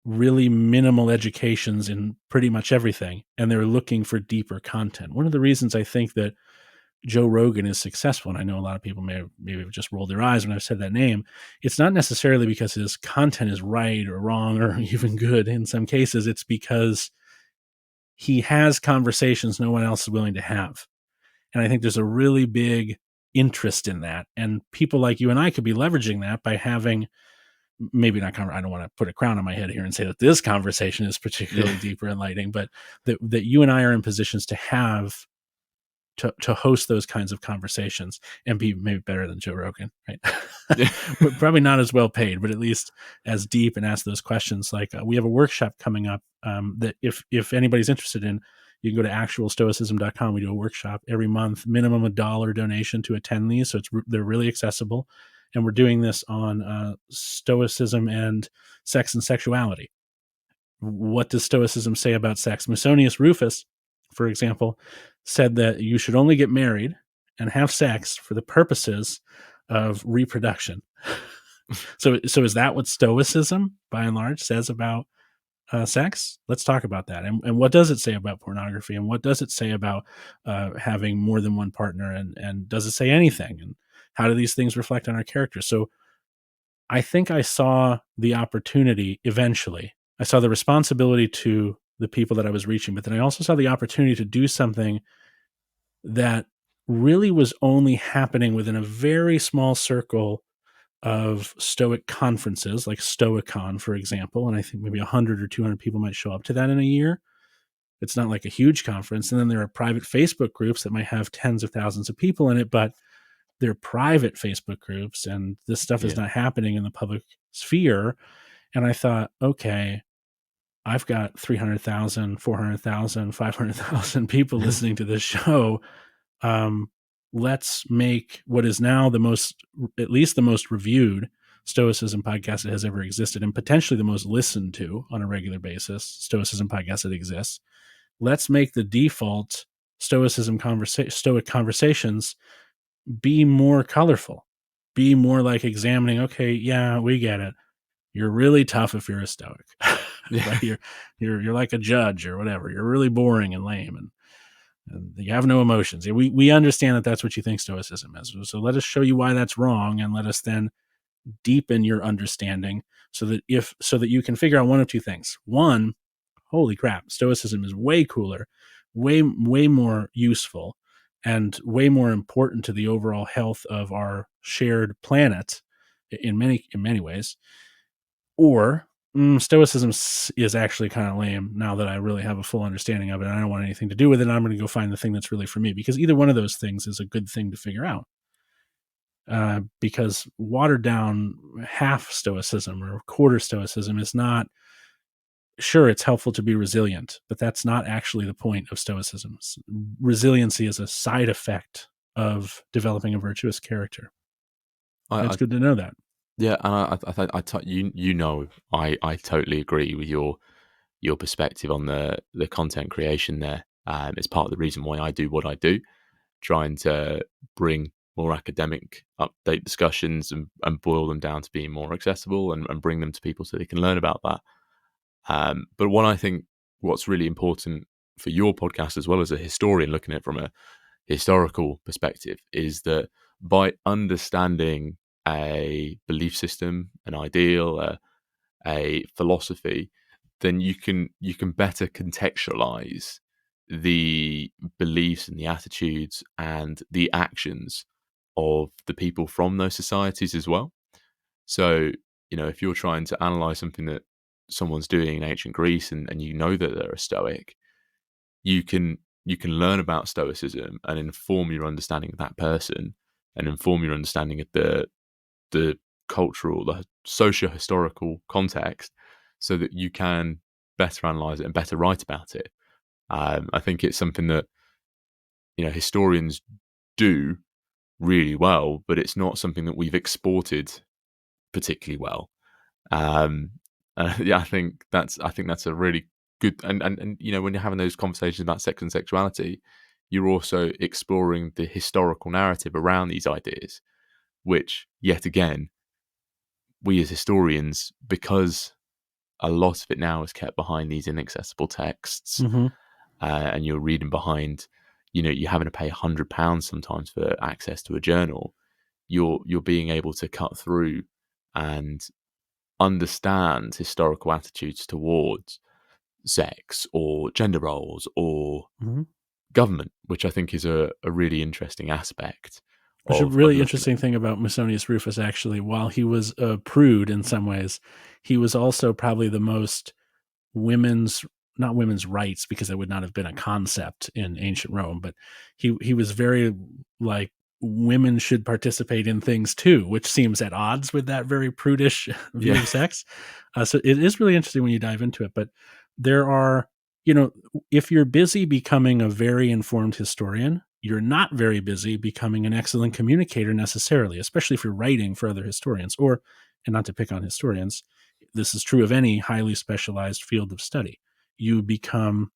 [SPEAKER 3] really minimal educations in pretty much everything, and they're looking for deeper content. One of the reasons I think that Joe Rogan is successful, and I know a lot of people maybe have just rolled their eyes when I've said that name, it's not necessarily because his content is right or wrong or even good. In some cases, it's because he has conversations no one else is willing to have. And I think there's a really big interest in that. And people like you and I could be leveraging that by having, maybe not, I don't want to put a crown on my head here and say that this conversation is particularly deep or enlightening, but that you and I are in positions to have to host those kinds of conversations and be maybe better than Joe Rogan, right? Probably not as well paid, but at least as deep and ask those questions. Like we have a workshop coming up that if anybody's interested in, you can go to actualstoicism.com. We do a workshop every month, minimum $1 donation to attend these. So they're really accessible. And we're doing this on Stoicism and sex and sexuality. What does Stoicism say about sex? Musonius Rufus, for example, said that you should only get married and have sex for the purposes of reproduction. So is that what Stoicism, by and large, says about sex? Let's talk about that. And what does it say about pornography? And what does it say about having more than one partner? And does it say anything? And how do these things reflect on our character? So I think I saw the opportunity eventually. I saw the responsibility to the people that I was reaching, but then I also saw the opportunity to do something that really was only happening within a very small circle of Stoic conferences, like Stoicon, for example. And I think maybe 100 or 200 people might show up to that in a year. It's not like a huge conference. And then there are private Facebook groups that might have tens of thousands of people in it, but they're private Facebook groups, and this stuff is not happening in the public sphere. And I thought, okay, I've got 300,000, 400,000, 500,000 people listening to this show. Let's make what is now at least the most reviewed Stoicism podcast that has ever existed, and potentially the most listened to on a regular basis Stoicism podcast that exists. Let's make the default Stoic conversations be more colorful, be more like examining, okay, yeah, we get it. You're really tough if you're a Stoic. Right? You're like a judge or whatever. You're really boring and lame, and you have no emotions. We understand that that's what you think Stoicism is. So let us show you why that's wrong, and let us then deepen your understanding so that you can figure out one of two things. One, holy crap, Stoicism is way cooler, way more useful, and way more important to the overall health of our shared planet in many ways. Or Stoicism is actually kind of lame now that I really have a full understanding of it, and I don't want anything to do with it. And I'm going to go find the thing that's really for me, because either one of those things is a good thing to figure out. Because watered down half Stoicism or quarter Stoicism is not, sure, it's helpful to be resilient, but that's not actually the point of Stoicism. Resiliency is a side effect of developing a virtuous character. It's good to know that.
[SPEAKER 2] Yeah, and I totally agree with your perspective on the content creation there. It's part of the reason why I do what I do, trying to bring more academic update discussions and boil them down to being more accessible and bring them to people so they can learn about that. But what I think what's really important for your podcast, as well as a historian looking at it from a historical perspective, is that by understanding a belief system, an ideal, a philosophy, then you can better contextualize the beliefs and the attitudes and the actions of the people from those societies as well. So, if you're trying to analyze something that someone's doing in ancient Greece and you know that they're a Stoic, you can you can learn about Stoicism and inform your understanding of that person and inform your understanding of the cultural, the socio-historical context, so that you can better analyze it and better write about it. I think it's something that historians do really well, but it's not something that we've exported particularly well. Um, yeah, I think that's a really good and when you're having those conversations about sex and sexuality, you're also exploring the historical narrative around these ideas, which yet again we as historians, because a lot of it now is kept behind these inaccessible texts,
[SPEAKER 3] Hmm.
[SPEAKER 2] and you're reading behind, you're having to pay £100 sometimes for access to a journal. You're being able to cut through and understand historical attitudes towards sex or gender roles or
[SPEAKER 3] Hmm.
[SPEAKER 2] government, which I think is a really interesting aspect
[SPEAKER 3] Which a
[SPEAKER 2] of
[SPEAKER 3] really
[SPEAKER 2] looking at.
[SPEAKER 3] interesting thing about Musonius Rufus, actually, while he was a prude in some ways, he was also probably the most women's not women's rights, because it would not have been a concept in ancient Rome, but he was very like women should participate in things too, which seems at odds with that very prudish view
[SPEAKER 2] Yeah,
[SPEAKER 3] of sex. So it is really interesting when you dive into it. But there are, if you're busy becoming a very informed historian, you're not very busy becoming an excellent communicator necessarily, especially if you're writing for other historians, or, and not to pick on historians, this is true of any highly specialized field of study. You become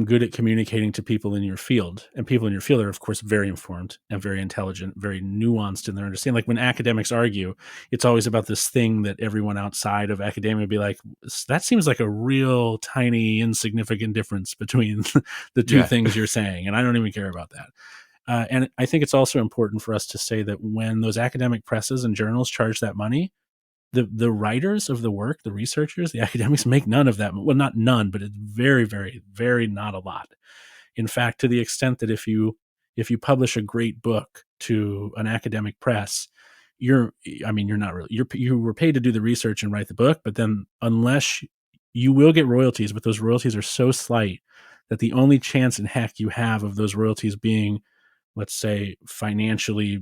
[SPEAKER 3] good at communicating to people in your field, and people in your field are, of course, very informed and very intelligent, very nuanced in their understanding. Like when academics argue, it's always about this thing that everyone outside of academia would be like, that seems like a real tiny insignificant difference between the two
[SPEAKER 2] yeah,
[SPEAKER 3] things you're saying, and I don't even care about that. And I think it's also important for us to say that when those academic presses and journals charge that money, the writers of the work, the researchers, the academics make none of that. Well, not none, but it's very, very, very not a lot. In fact, to the extent that if you publish a great book to an academic press, you're not really, you were paid to do the research and write the book, but then unless you will get royalties, but those royalties are so slight that the only chance in heck you have of those royalties being, let's say, financially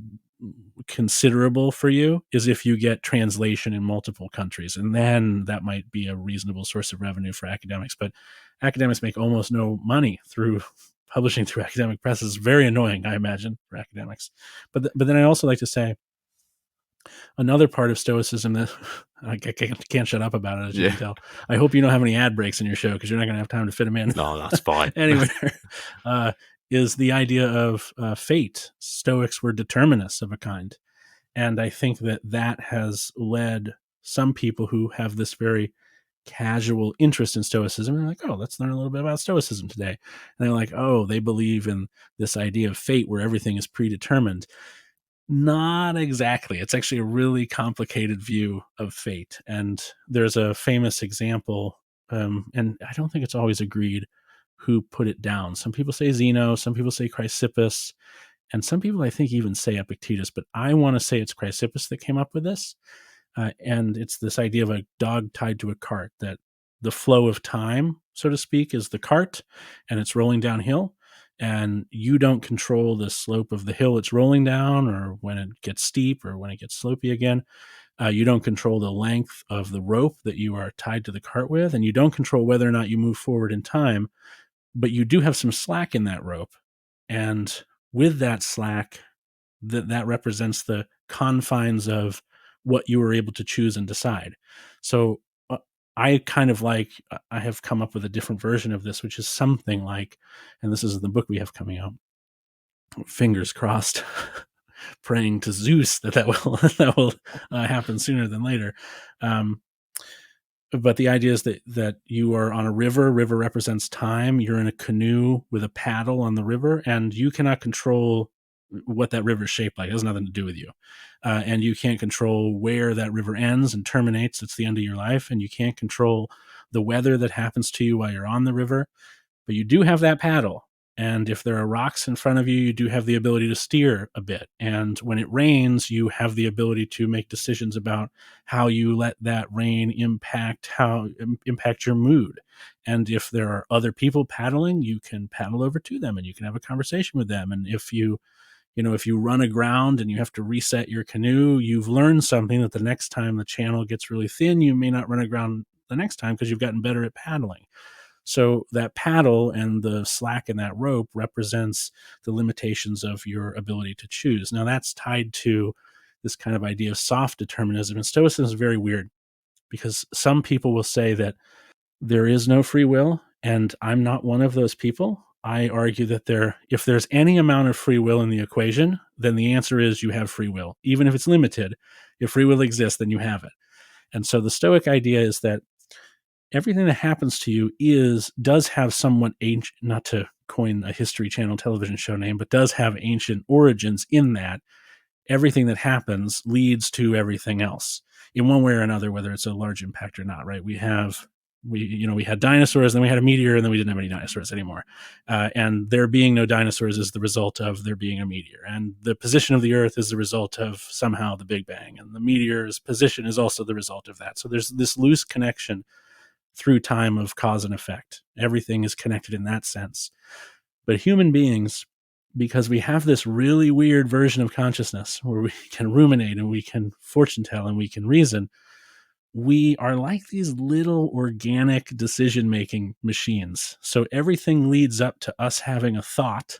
[SPEAKER 3] considerable for you is if you get translation in multiple countries, and then that might be a reasonable source of revenue for academics. But academics make almost no money through publishing through academic presses. Very annoying, I imagine, for academics. But then I also like to say another part of Stoicism that I can't shut up about it, as you
[SPEAKER 2] yeah.
[SPEAKER 3] can tell. I hope you don't have any ad breaks in your show, because you're not going to have time to fit them in
[SPEAKER 2] No, that's fine.
[SPEAKER 3] anywhere. uh, is the idea of fate. Stoics were determinists of a kind. And I think that has led some people who have this very casual interest in Stoicism, and they're like, oh, let's learn a little bit about Stoicism today. And they're like, oh, they believe in this idea of fate where everything is predetermined. Not exactly. It's actually a really complicated view of fate. And there's a famous example, and I don't think it's always agreed who put it down. Some people say Zeno, some people say Chrysippus, and some people I think even say Epictetus, but I want to say it's Chrysippus that came up with this. And it's this idea of a dog tied to a cart, that the flow of time, so to speak, is the cart, and it's rolling downhill, and you don't control the slope of the hill it's rolling down, or when it gets steep or when it gets slopey again. You don't control the length of the rope that you are tied to the cart with, and you don't control whether or not you move forward in time, but you do have some slack in that rope. And with that slack, that represents the confines of what you were able to choose and decide. So I have come up with a different version of this, which is something like, and this is the book we have coming out, fingers crossed, praying to Zeus that will happen sooner than later. But the idea is that you are on a river. River represents time. You're in a canoe with a paddle on the river, and you cannot control what that river is shaped like. It has nothing to do with you. And you can't control where that river ends and terminates. It's the end of your life. And you can't control the weather that happens to you while you're on the river. But you do have that paddle. And if there are rocks in front of you, you do have the ability to steer a bit. And when it rains, you have the ability to make decisions about how you let that rain impact your mood. And if there are other people paddling, you can paddle over to them and you can have a conversation with them. And if you run aground and you have to reset your canoe, you've learned something that the next time the channel gets really thin, you may not run aground the next time because you've gotten better at paddling. So that paddle and the slack in that rope represents the limitations of your ability to choose. Now that's tied to this kind of idea of soft determinism. And Stoicism is very weird because some people will say that there is no free will, and I'm not one of those people. I argue that if there's any amount of free will in the equation, then the answer is you have free will. Even if it's limited, if free will exists, then you have it. And so the Stoic idea is that everything that happens to you does have somewhat ancient, not to coin a History Channel television show name, but does have ancient origins in that everything that happens leads to everything else in one way or another, whether it's a large impact or not, right? We had dinosaurs, then we had a meteor, and then we didn't have any dinosaurs anymore. And there being no dinosaurs is the result of there being a meteor. And the position of the Earth is the result of somehow the Big Bang. And the meteor's position is also the result of that. So there's this loose connection through time of cause and effect. Everything is connected in that sense. But human beings, because we have this really weird version of consciousness where we can ruminate and we can fortune tell and we can reason, we are like these little organic decision-making machines. So everything leads up to us having a thought.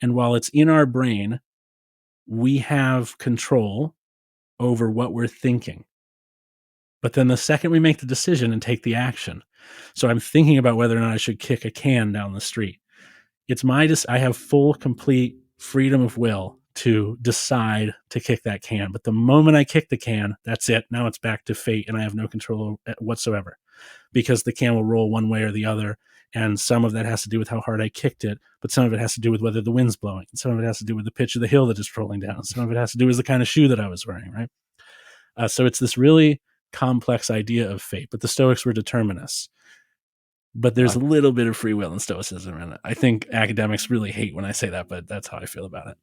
[SPEAKER 3] And while it's in our brain, we have control over what we're thinking. But then the second we make the decision and take the action, so I'm thinking about whether or not I should kick a can down the street. I have full, complete freedom of will to decide to kick that can. But the moment I kick the can, that's it. Now it's back to fate, and I have no control whatsoever because the can will roll one way or the other. And some of that has to do with how hard I kicked it, but some of it has to do with whether the wind's blowing. And some of it has to do with the pitch of the hill that is rolling down. Some of it has to do with the kind of shoe that I was wearing, right? So it's this really complex idea of fate, but the Stoics were determinists. But there's a little bit of free will in Stoicism, and I think academics really hate when I say that, but that's how I feel about it.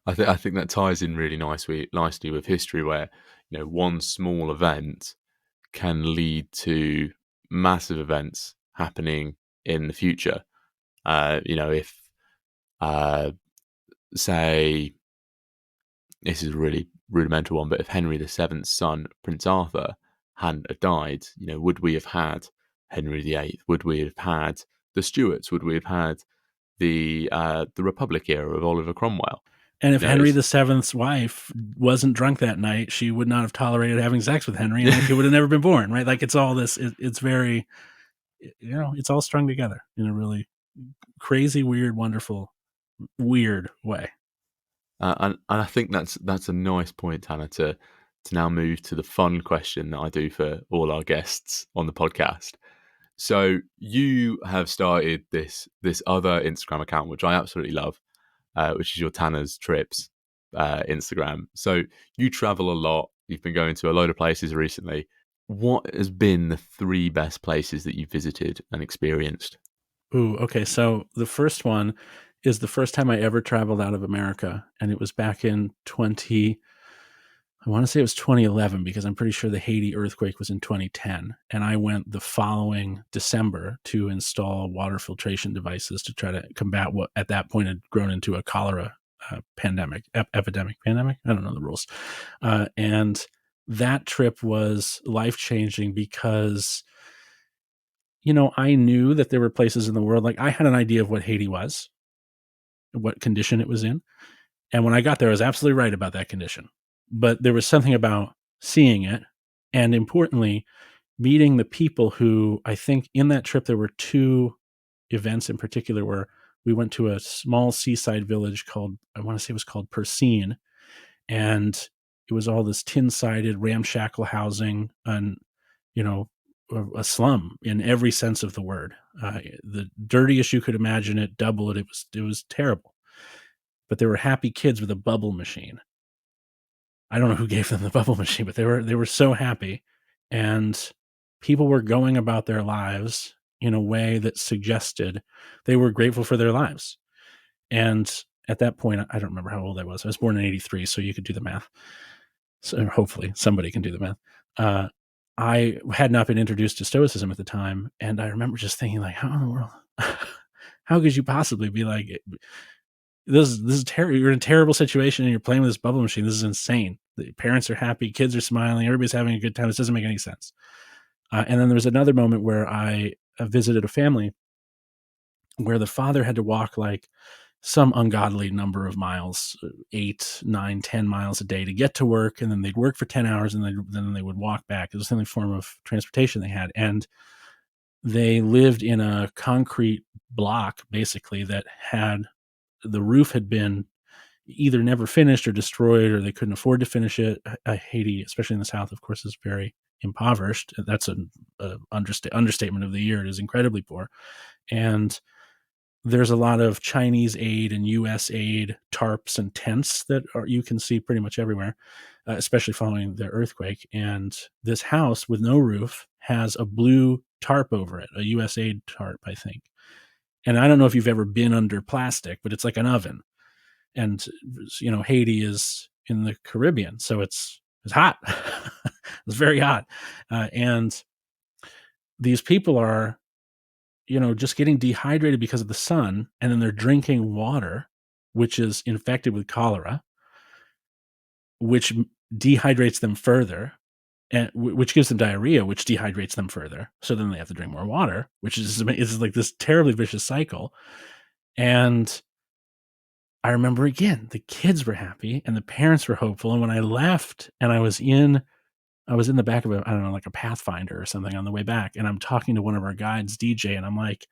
[SPEAKER 2] I think that ties in really nicely with history, where one small event can lead to massive events happening in the future. If say, this is a really rudimental one, but if Henry VII's son, Prince Arthur, hadn't have died, would we have had Henry VIII? Would we have had the Stuarts? Would we have had the Republic era of Oliver Cromwell?
[SPEAKER 3] And if Henry VII's wife wasn't drunk that night, she would not have tolerated having sex with Henry, and he would have never been born, right? Like, it's all this. It's very, it's all strung together in a really crazy, weird, wonderful, weird way.
[SPEAKER 2] And I think that's a nice point, Tanner, to now move to the fun question that I do for all our guests on the podcast. So you have started this other Instagram account, which I absolutely love, which is your Tanner's Trips Instagram. So you travel a lot. You've been going to a load of places recently. What has been the 3 best places that you've visited and experienced?
[SPEAKER 3] Ooh, okay. So the first one is the first time I ever traveled out of America, and it was back in 2011, because I'm pretty sure the Haiti earthquake was in 2010. And I went the following December to install water filtration devices to try to combat what at that point had grown into a cholera epidemic. I don't know the rules. And that trip was life-changing because, I knew that there were places in the world, like I had an idea of what Haiti was, what condition it was in. And when I got there, I was absolutely right about that condition. But there was something about seeing it, and importantly, meeting the people who, I think in that trip, there were two events in particular where we went to a small seaside village called, I want to say it was called Persine, and it was all this tin-sided ramshackle housing and, you know, a slum in every sense of the word. The dirtiest you could imagine it, double it. It was terrible. But there were happy kids with a bubble machine. I don't know who gave them the bubble machine, but they were so happy, and people were going about their lives in a way that suggested they were grateful for their lives. And at that point, I don't remember how old I was. I was born in 83, so you could do the math. So hopefully somebody can do the math. I had not been introduced to Stoicism at the time, and I remember just thinking, like, how in the world, how could you possibly be like, this is terrible. You're in a terrible situation and you're playing with this bubble machine. This is insane. The parents are happy, kids are smiling, everybody's having a good time. This doesn't make any sense. And then there was another moment where I visited a family where the father had to walk like some ungodly number of miles, 8, 9, 10 miles a day to get to work. And then they'd work for 10 hours and then they would walk back. It was the only form of transportation they had. And they lived in a concrete block, basically, that had, the roof had been either never finished or destroyed, or they couldn't afford to finish it. Haiti, especially in the South, of course, is very impoverished. That's an understatement of the year. It is incredibly poor. And there's a lot of Chinese aid and U.S. aid tarps and tents that you can see pretty much everywhere, especially following the earthquake. And this house with no roof has a blue tarp over it, a U.S. aid tarp, I think. And I don't know if you've ever been under plastic, but it's like an oven. And, you know, Haiti is in the Caribbean, so it's hot. It's very hot. And these people are, you know, just getting dehydrated because of the sun, and then they're drinking water, which is infected with cholera, which dehydrates them further, and which gives them diarrhea, which dehydrates them further. So then they have to drink more water, which is like this terribly vicious cycle. And I remember, again, the kids were happy and the parents were hopeful. And when I left and I was in the back of I don't know, like a Pathfinder or something on the way back, and I'm talking to one of our guides, DJ, and I'm like,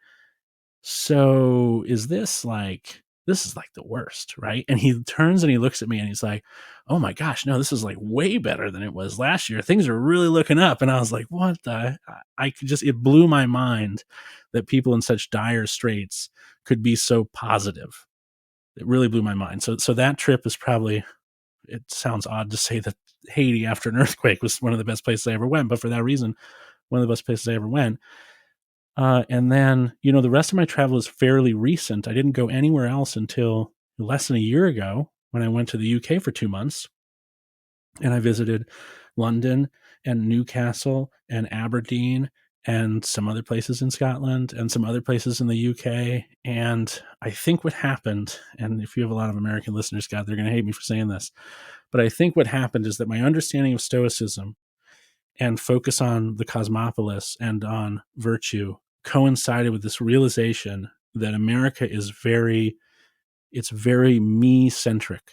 [SPEAKER 3] so this is like the worst, right? And he turns and he looks at me and he's like, oh my gosh, no, this is like way better than it was last year. Things are really looking up. And I was like, what the, it blew my mind that people in such dire straits could be so positive. It really blew my mind. So that trip is probably, it sounds odd to say that Haiti after an earthquake was one of the best places I ever went, but for that reason, one of the best places I ever went. And then, you know, the rest of my travel is fairly recent. I didn't go anywhere else until less than a year ago when I went to the UK for 2 months. And I visited London and Newcastle and Aberdeen and some other places in Scotland and some other places in the UK. And I think what happened, and if you have a lot of American listeners, Scott, they're going to hate me for saying this, but I think what happened is that my understanding of Stoicism and focus on the cosmopolis and on virtue coincided with this realization that America is very me-centric.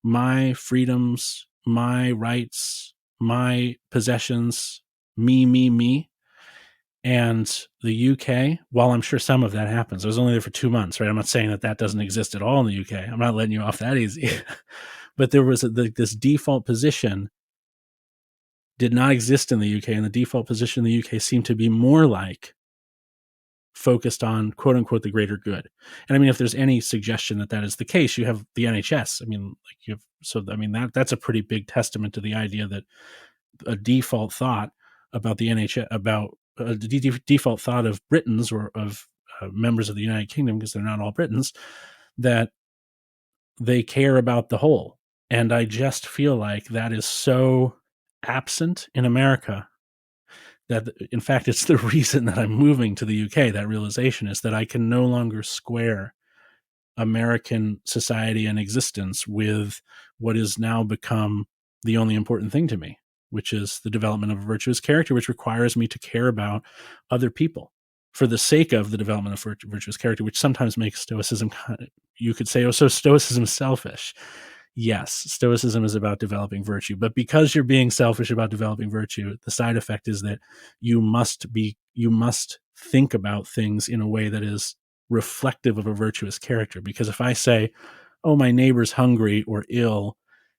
[SPEAKER 3] My freedoms, my rights, my possessions, me. And the UK, while I'm sure some of that happens, I was only there for 2 months, right? I'm not saying that doesn't exist at all in the UK. I'm not letting you off that easy. But there was this default position did not exist in the UK, and the default position in the UK seemed to be more like focused on quote unquote the greater good. And I mean, if there's any suggestion that is the case, you have the NHS. I mean, that's a pretty big testament to the idea that a default thought about the NHS, about the default thought of Britons or of members of the United Kingdom, because they're not all Britons, that they care about the whole. And I just feel like that is so absent in America that, in fact, it's the reason that I'm moving to the UK. That realization is that I can no longer square American society and existence with what is now become the only important thing to me, which is the development of a virtuous character, which requires me to care about other people for the sake of the development of virtuous character, which sometimes makes Stoicism, you could say, so Stoicism is selfish. yes, Stoicism is about developing virtue, but because you're being selfish about developing virtue, the side effect is that you must think about things in a way that is reflective of a virtuous character. Because if I say, oh, my neighbor's hungry or ill,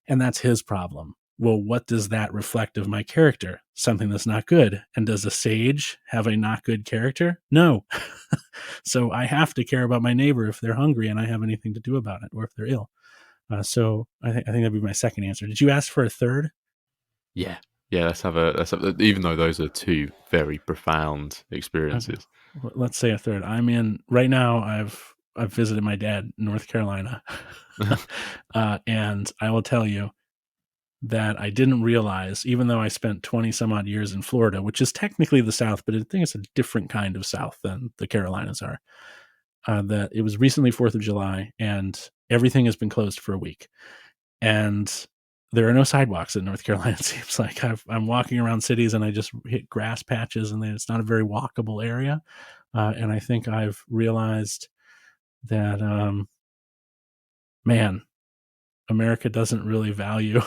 [SPEAKER 3] and that's his problem, well, what does that reflect of my character? Something that's not good. And does a sage have a not good character? No. So I have to care about my neighbor if they're hungry and I have anything to do about it, or if they're ill. So I think that'd be my second answer. Did you ask for a third?
[SPEAKER 2] Yeah. Yeah, even though those are two very profound
[SPEAKER 3] Okay.
[SPEAKER 2] experiences.
[SPEAKER 3] Let's say a third. I'm in right now. I've visited my dad in North Carolina, and I will tell you that I didn't realize, even though I spent 20 some odd years in Florida, which is technically the South, but I think it's a different kind of South than the Carolinas are. That it was recently 4th of July, and everything has been closed for a week, and there are no sidewalks in North Carolina. It seems like I'm walking around cities and I just hit grass patches, and it's not a very walkable area. And I think I've realized that, man, America doesn't really value,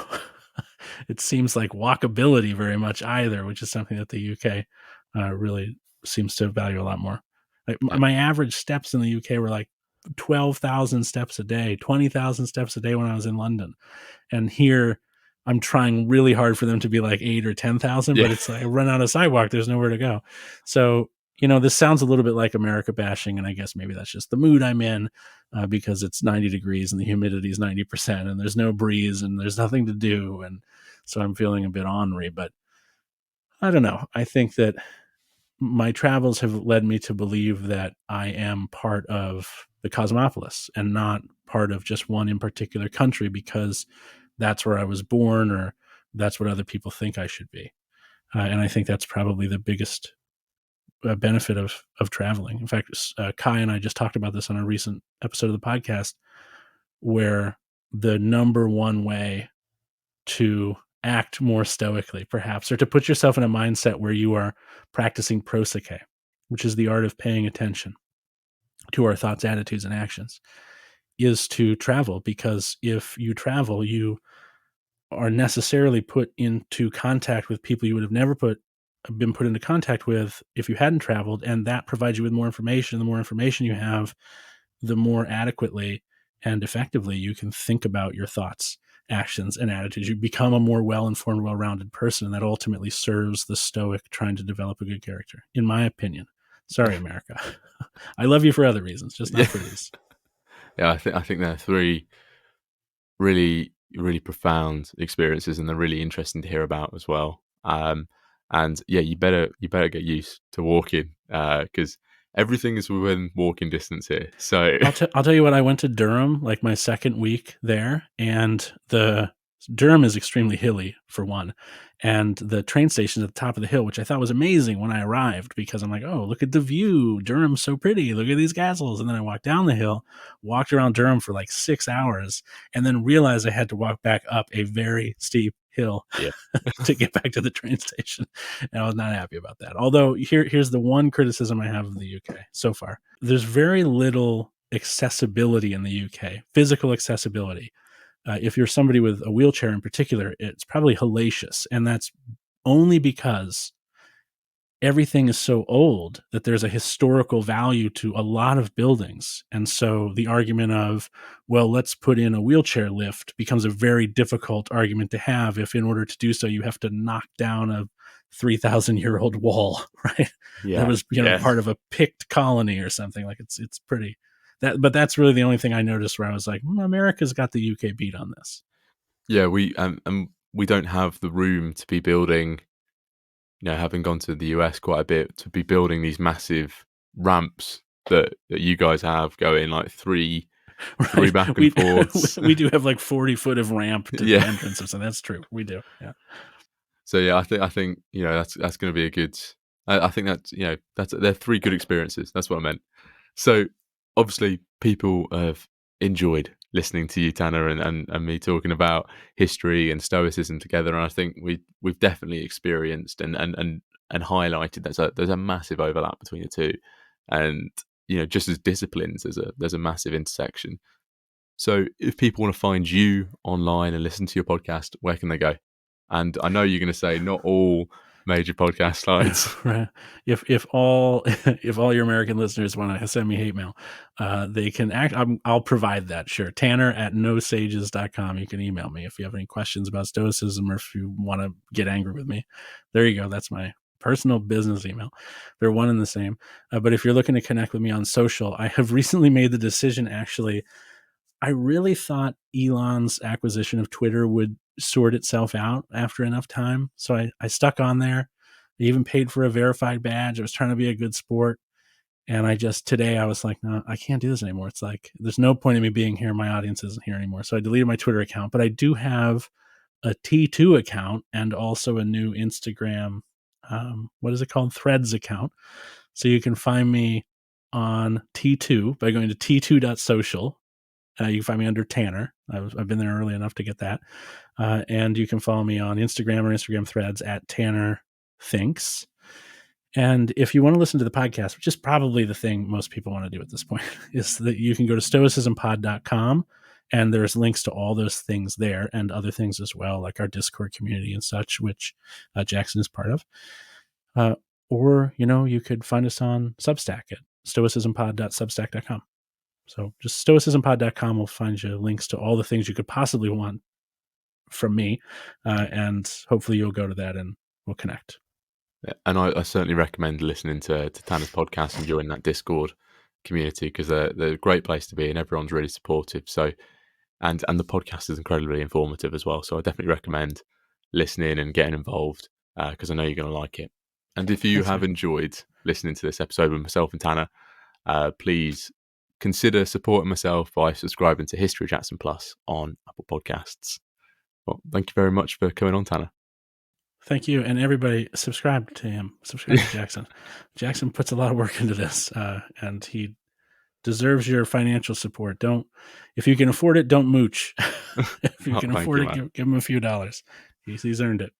[SPEAKER 3] it seems like, walkability very much either, which is something that the UK really seems to value a lot more. Like,
[SPEAKER 2] Yeah.
[SPEAKER 3] my average steps in the UK were like 12,000 steps a day, 20,000 steps a day when I was in London. And here I'm trying really hard for them to be like 8 or 10,000,
[SPEAKER 2] Yeah.
[SPEAKER 3] but it's like I run out of sidewalk. There's nowhere to go. So, this sounds a little bit like America bashing, and I guess maybe that's just the mood I'm in, because it's 90 degrees and the humidity is 90% and there's no breeze and there's nothing to do. And so I'm feeling a bit ornery, but I don't know. I think that my travels have led me to believe that I am part of the cosmopolis and not part of just one in particular country, because that's where I was born, or that's what other people think I should be. And I think that's probably the biggest benefit of traveling. In fact, Kai and I just talked about this on a recent episode of the podcast, where the number one way to act more stoically, perhaps, or to put yourself in a mindset where you are practicing proseke, which is the art of paying attention to our thoughts, attitudes, and actions, is to travel. Because if you travel, you are necessarily put into contact with people you would have never been put into contact with if you hadn't traveled, and that provides you with more information. The more information you have, the more adequately and effectively you can think about your thoughts, actions, and attitudes. You become a more well-informed, well-rounded person, and that ultimately serves the Stoic trying to develop a good character, in my opinion. Sorry, America. I love you for other reasons, just not for these.
[SPEAKER 2] Yeah, I think they're three really, really profound experiences, and they're really interesting to hear about as well. And yeah, you better get used to walking, because everything is within walking distance here. So
[SPEAKER 3] I'll tell you what, I went to Durham like my second week there, and Durham is extremely hilly, for one, and the train station at the top of the hill, which I thought was amazing when I arrived, because I'm like, oh, look at the view. Durham's so pretty. Look at these castles. And then I walked down the hill, walked around Durham for like 6 hours, and then realized I had to walk back up a very steep hill
[SPEAKER 2] yeah,
[SPEAKER 3] to get back to the train station. And I was not happy about that. Although here's the one criticism I have of the UK so far. There's very little accessibility in the UK, physical accessibility. If you're somebody with a wheelchair in particular, it's probably hellacious. And that's only because everything is so old that there's a historical value to a lot of buildings. And so the argument of, well, let's put in a wheelchair lift becomes a very difficult argument to have if, in order to do so, you have to knock down a 3,000-year-old wall, right?
[SPEAKER 2] yeah,
[SPEAKER 3] That was, part of a Pict colony or something. Like, it's pretty but that's really the only thing I noticed where I was like, America's got the UK beat on this.
[SPEAKER 2] yeah. We we don't have the room to be building. Having gone to the US quite a bit, to be building these massive ramps that you guys have going like three
[SPEAKER 3] Right.
[SPEAKER 2] back and forths.
[SPEAKER 3] We do have like 40 foot of ramp to the
[SPEAKER 2] Yeah.
[SPEAKER 3] entrance, so that's true. We do. Yeah.
[SPEAKER 2] So yeah, I think that's going to be a good. I think they're three good experiences. That's what I meant. So obviously, people have enjoyed listening to you, Tanner, and me talking about history and Stoicism together. And I think we've definitely experienced and highlighted there's a massive overlap between the two, and just as disciplines, there's a massive intersection. So if people want to find you online and listen to your podcast, where can they go? And I know you're going to say not all major podcast sites.
[SPEAKER 3] Right. If all if all your American listeners want to send me hate mail, they can I'll provide that. Sure. Tanner@nosages.com. You can email me if you have any questions about Stoicism or if you want to get angry with me. There you go. That's my personal business email. They're one and the same. But if you're looking to connect with me on social, I have recently made the decision. Actually, I really thought Elon's acquisition of Twitter would sort itself out after enough time. So I stuck on there. I even paid for a verified badge. I was trying to be a good sport. And today I was like, no, I can't do this anymore. It's like, there's no point in me being here. My audience isn't here anymore. So I deleted my Twitter account, but I do have a T2 account and also a new Instagram, what is it called? Threads account. So you can find me on T2 by going to t2.social. You can find me under Tanner. I've been there early enough to get that. And you can follow me on Instagram or Instagram threads at Tanner Thinks. And if you want to listen to the podcast, which is probably the thing most people want to do at this point, is that you can go to stoicismpod.com and there's links to all those things there and other things as well, like our Discord community and such, which Jackson is part of. Or, you could find us on Substack at stoicismpod.substack.com. So just stoicismpod.com will find you links to all the things you could possibly want from me. And hopefully you'll go to that and we'll connect.
[SPEAKER 2] And I certainly recommend listening to Tanner's podcast and joining that Discord community because they're a great place to be and everyone's really supportive. So, and the podcast is incredibly informative as well. So I definitely recommend listening and getting involved because I know you're going to like it. And if you have enjoyed listening to this episode with myself and Tanner, please consider supporting myself by subscribing to History of Jackson Plus on Apple Podcasts. Well, thank you very much for coming on, Tanner.
[SPEAKER 3] Thank you. And everybody subscribe to him. Subscribe to Jackson. Jackson puts a lot of work into this and he deserves your financial support. If you can afford it, don't mooch. If you can afford it, give him a few dollars. He's earned it.